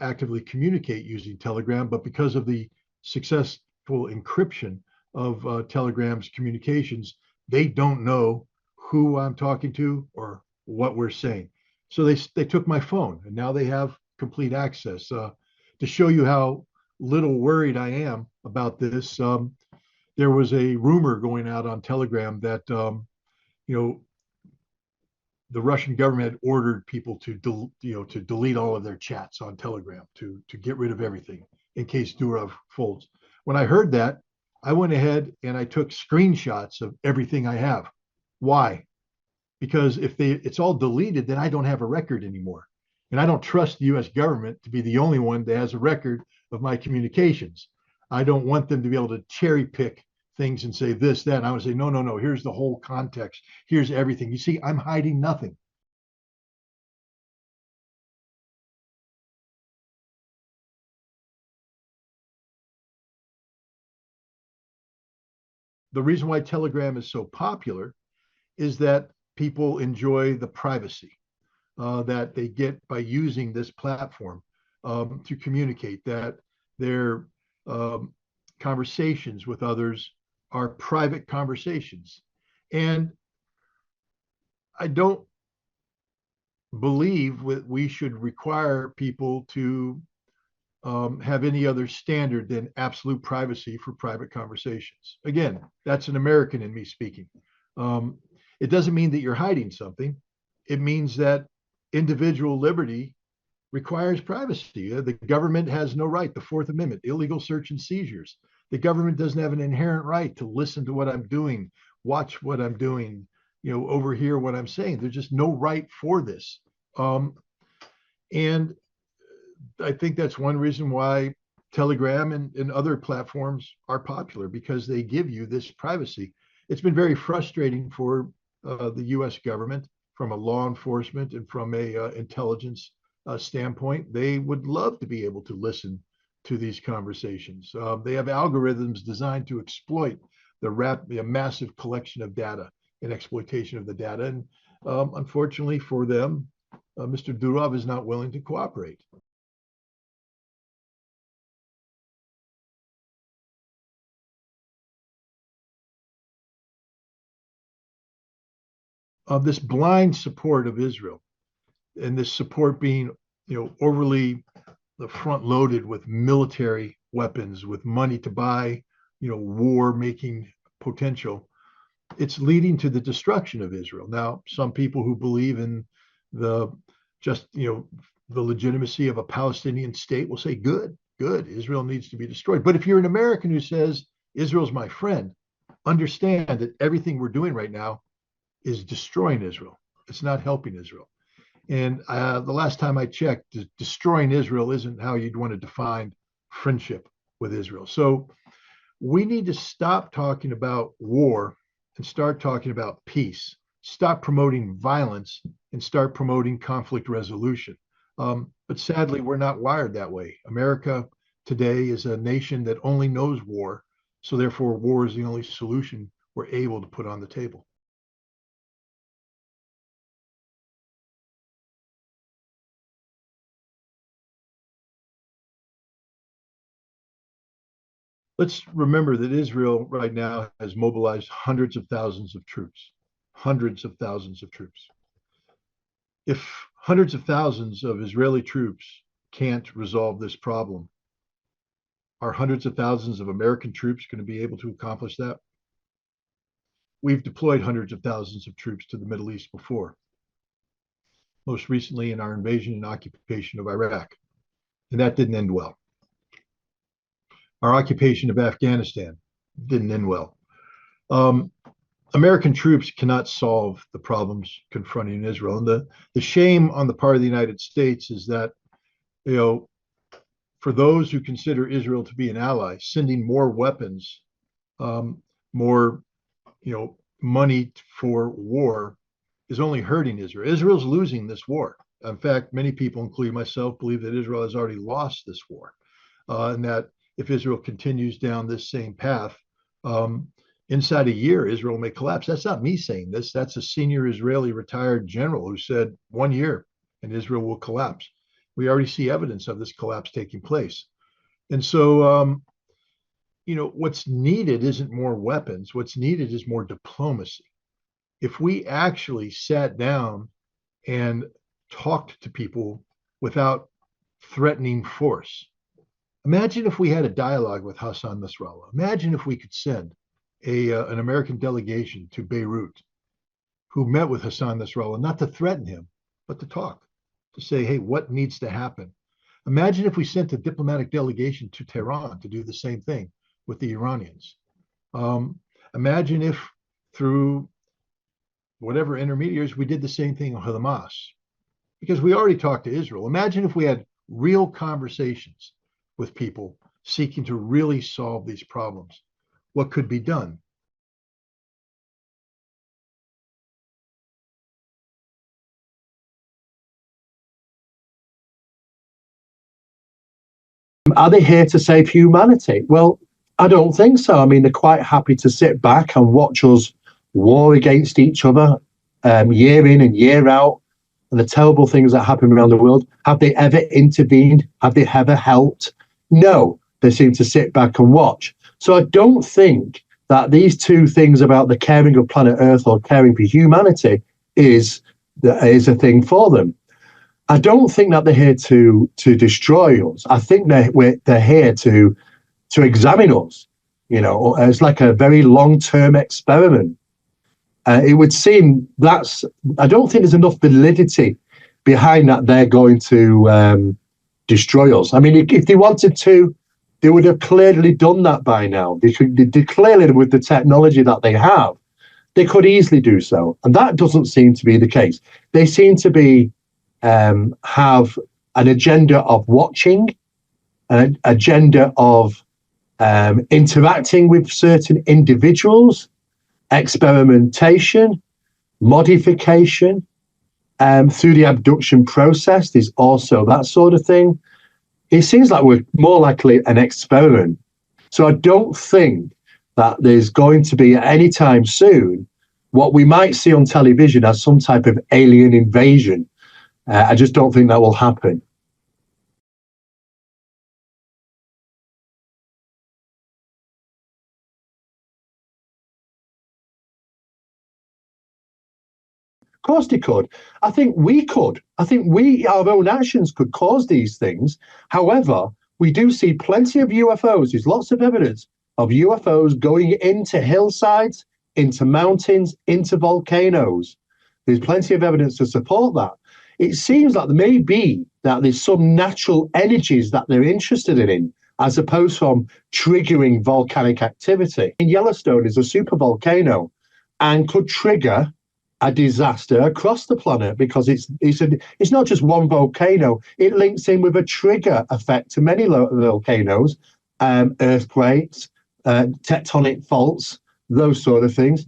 actively communicate using Telegram. But because of the successful encryption of Telegram's communications, they don't know who I'm talking to or what we're saying. So they took my phone, and now they have complete access. To show you how little worried I am about this, there was a rumor going out on Telegram that the Russian government had ordered people to delete all of their chats on Telegram, to get rid of everything in case Durov folds. When I heard that, I went ahead and I took screenshots of everything I have. Why? Because if it's all deleted, then I don't have a record anymore. And I don't trust the US government to be the only one that has a record of my communications. I don't want them to be able to cherry pick things and say this, that. And I would say, no, no, no, here's the whole context. Here's everything. You see, I'm hiding nothing. The reason why Telegram is so popular is that people enjoy the privacy that they get by using this platform to communicate, that their conversations with others are private conversations. And I don't believe that we should require people to have any other standard than absolute privacy for private conversations. Again, that's an American in me speaking. It doesn't mean that you're hiding something. It means that individual liberty requires privacy. The government has no right. The Fourth Amendment, illegal search and seizures. The government doesn't have an inherent right to listen to what I'm doing, watch what I'm doing, overhear what I'm saying. There's just no right for this. And I think that's one reason why Telegram and other platforms are popular, because they give you this privacy. It's been very frustrating for the US government from a law enforcement and from a intelligence standpoint. They would love to be able to listen to these conversations. They have algorithms designed to exploit the massive collection of data and exploitation of the data. And unfortunately for them, Mr. Durov is not willing to cooperate. This blind support of Israel, and this support being, overly front-loaded with military weapons, with money to buy, war-making potential, it's leading to the destruction of Israel. Now, some people who believe in the legitimacy of a Palestinian state will say, good, Israel needs to be destroyed. But if you're an American who says Israel's my friend, understand that everything we're doing right now is destroying Israel. It's not helping Israel. And the last time I checked, destroying Israel isn't how you'd want to define friendship with Israel. So we need to stop talking about war and start talking about peace. Stop promoting violence and start promoting conflict resolution. But sadly, we're not wired that way. America today is a nation that only knows war. So therefore, war is the only solution we're able to put on the table. Let's remember that Israel right now has mobilized hundreds of thousands of troops, If hundreds of thousands of Israeli troops can't resolve this problem, are hundreds of thousands of American troops going to be able to accomplish that? We've deployed hundreds of thousands of troops to the Middle East before, most recently in our invasion and occupation of Iraq, and that didn't end well. Our occupation of Afghanistan didn't end well. American troops cannot solve the problems confronting Israel. And the shame on the part of the United States is that, for those who consider Israel to be an ally, sending more weapons, more, money for war is only hurting Israel. Israel's losing this war. In fact, many people, including myself, believe that Israel has already lost this war, and that if Israel continues down this same path, inside a year, Israel may collapse. That's not me saying this. That's a senior Israeli retired general who said 1 year and Israel will collapse. We already see evidence of this collapse taking place. And so, what's needed isn't more weapons. What's needed is more diplomacy. If we actually sat down and talked to people without threatening force, imagine if we had a dialogue with Hassan Nasrallah. Imagine if we could send an American delegation to Beirut who met with Hassan Nasrallah, not to threaten him, but to talk, to say, hey, what needs to happen? Imagine if we sent a diplomatic delegation to Tehran to do the same thing with the Iranians. Imagine if through whatever intermediaries, we did the same thing with Hamas, because we already talked to Israel. Imagine if we had real conversations with people seeking to really solve these problems. What could be done? Are they here to save humanity? Well, I don't think so. I mean, they're quite happy to sit back and watch us war against each other year in and year out, and the terrible things that happen around the world. Have they ever intervened? Have they ever helped? No, they seem to sit back and watch. So I don't think that these two things about the caring of planet Earth or caring for humanity is a thing for them. I don't think that they're here to destroy us. I think they're here to examine us. You know, it's like a very long-term experiment. It would seem I don't think there's enough validity behind that they're going to destroy us. I mean, if they wanted to, they would have clearly done that by now. They clearly, with the technology that they have, they could easily do so. And that doesn't seem to be the case. They seem to be have an agenda of watching, an agenda of interacting with certain individuals, experimentation, modification, through the abduction process. There's also that sort of thing. It seems like we're more likely an experiment. So I don't think that there's going to be anytime soon what we might see on television as some type of alien invasion. I just don't think that will happen. Of course they could. I think we could. I think our own actions could cause these things. However, we do see plenty of UFOs. There's lots of evidence of UFOs going into hillsides, into mountains, into volcanoes. There's plenty of evidence to support that. It seems like there may be that there's some natural energies that they're interested in, as opposed from triggering volcanic activity. In Yellowstone is a supervolcano and could trigger a disaster across the planet because it's not just one volcano. It links in with a trigger effect to many volcanoes, earthquakes, tectonic faults, those sort of things.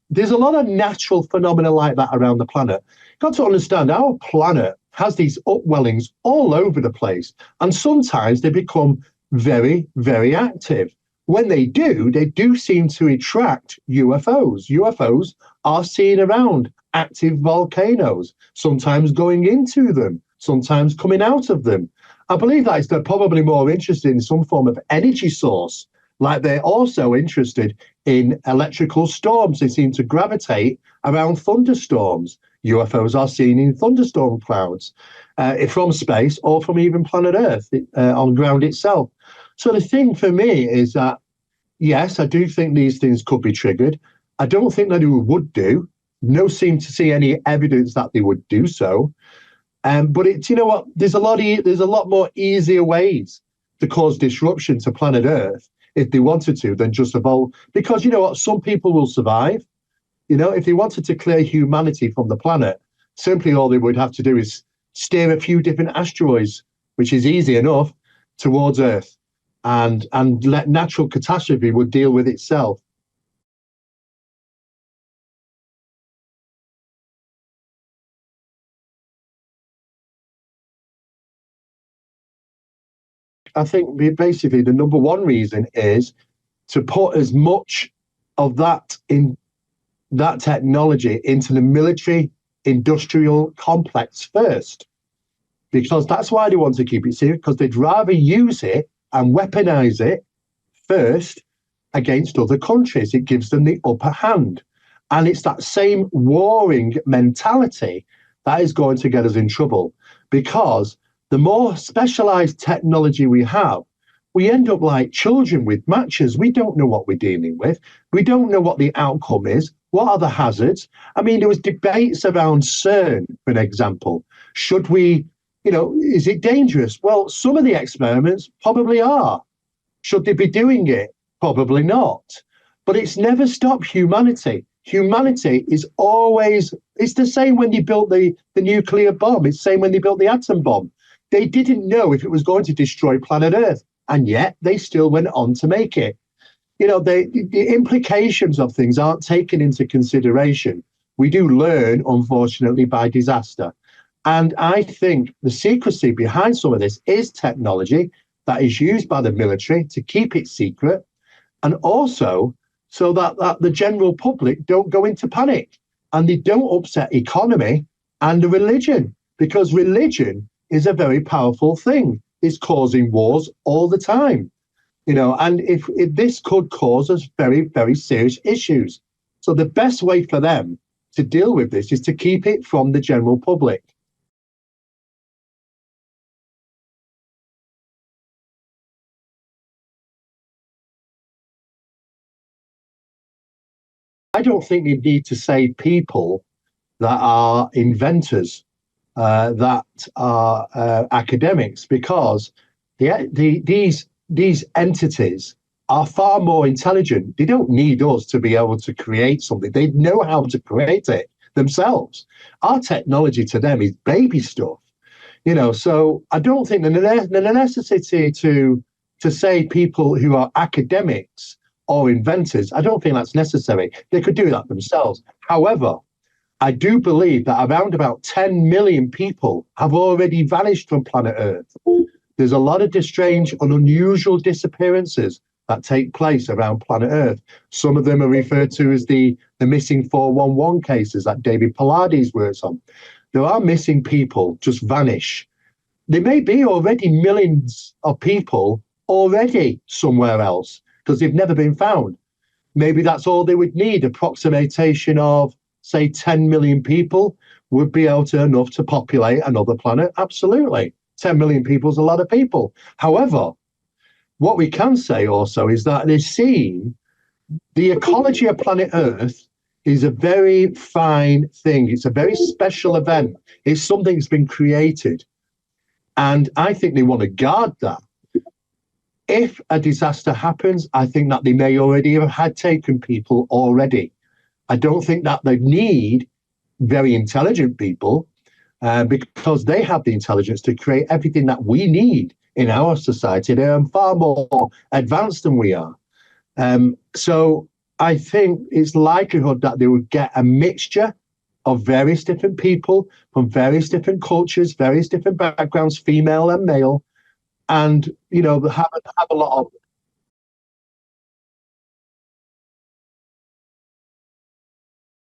There's a lot of natural phenomena like that around the planet. Got to understand our planet has these upwellings all over the place, and sometimes they become very, very active. When they do seem to attract UFOs. UFOs are seen around active volcanoes, sometimes going into them, sometimes coming out of them. I believe that they're probably more interested in some form of energy source, like they're also interested in electrical storms. They seem to gravitate around thunderstorms. UFOs are seen in thunderstorm clouds from space or from even planet Earth on ground itself. So the thing for me is that, yes, I do think these things could be triggered. I don't think that they would do. No seem to see any evidence that they would do so. But it's, you know what, there's a lot more easier ways to cause disruption to planet Earth if they wanted to than just evolve. Because you know what, some people will survive. You know, if they wanted to clear humanity from the planet, simply all they would have to do is steer a few different asteroids, which is easy enough, towards Earth, and let natural catastrophe would deal with itself. I think basically the number one reason is to put as much of that technology into the military industrial complex first, because that's why they want to keep it secret, because they'd rather use it and weaponize it first against other countries. It gives them the upper hand. And it's that same warring mentality that is going to get us in trouble, because the more specialized technology we have, we end up like children with matches. We don't know what we're dealing with. We don't know what the outcome is. What are the hazards? I mean, there was debates around CERN, for an example. Should we, is it dangerous? Well, some of the experiments probably are. Should they be doing it? Probably not. But it's never stopped humanity. Humanity is always, it's the same when they built the nuclear bomb. It's the same when they built the atom bomb. They didn't know if it was going to destroy planet Earth and yet they still went on to make it. You know, the implications of things aren't taken into consideration. We do learn, unfortunately, by disaster. And I think the secrecy behind some of this is technology that is used by the military to keep it secret, and also so that the general public don't go into panic and they don't upset economy and the religion, because religion is a very powerful thing. It's causing wars all the time, you know, and if this could cause us very, very serious issues. So the best way for them to deal with this is to keep it from the general public. I don't think you need to say people that are inventors, that are academics, because these entities are far more intelligent. They don't need us to be able to create something. They know how to create it themselves. Our technology to them is baby stuff, you know. So I don't think the necessity to say people who are academics or inventors, I don't think that's necessary. They could do that themselves. However, I do believe that around about 10 million people have already vanished from planet Earth. There's a lot of strange and unusual disappearances that take place around planet Earth. Some of them are referred to as the missing 411 cases that David Paulides works on. There are missing people just vanish. There may be already millions of people already somewhere else, because they've never been found. Maybe that's all they would need. Approximation of, say, 10 million people would be enough to populate another planet. Absolutely. 10 million people is a lot of people. However, what we can say also is that they're seeing the ecology of planet Earth is a very fine thing. It's a very special event. It's something that's been created. And I think they want to guard that. If a disaster happens, I think that they may already have had taken people already. I don't think that they need very intelligent people, because they have the intelligence to create everything that we need in our society. They are far more advanced than we are. So I think it's likelihood that they would get a mixture of various different people from various different cultures, various different backgrounds, female and male, and, you know, have a lot of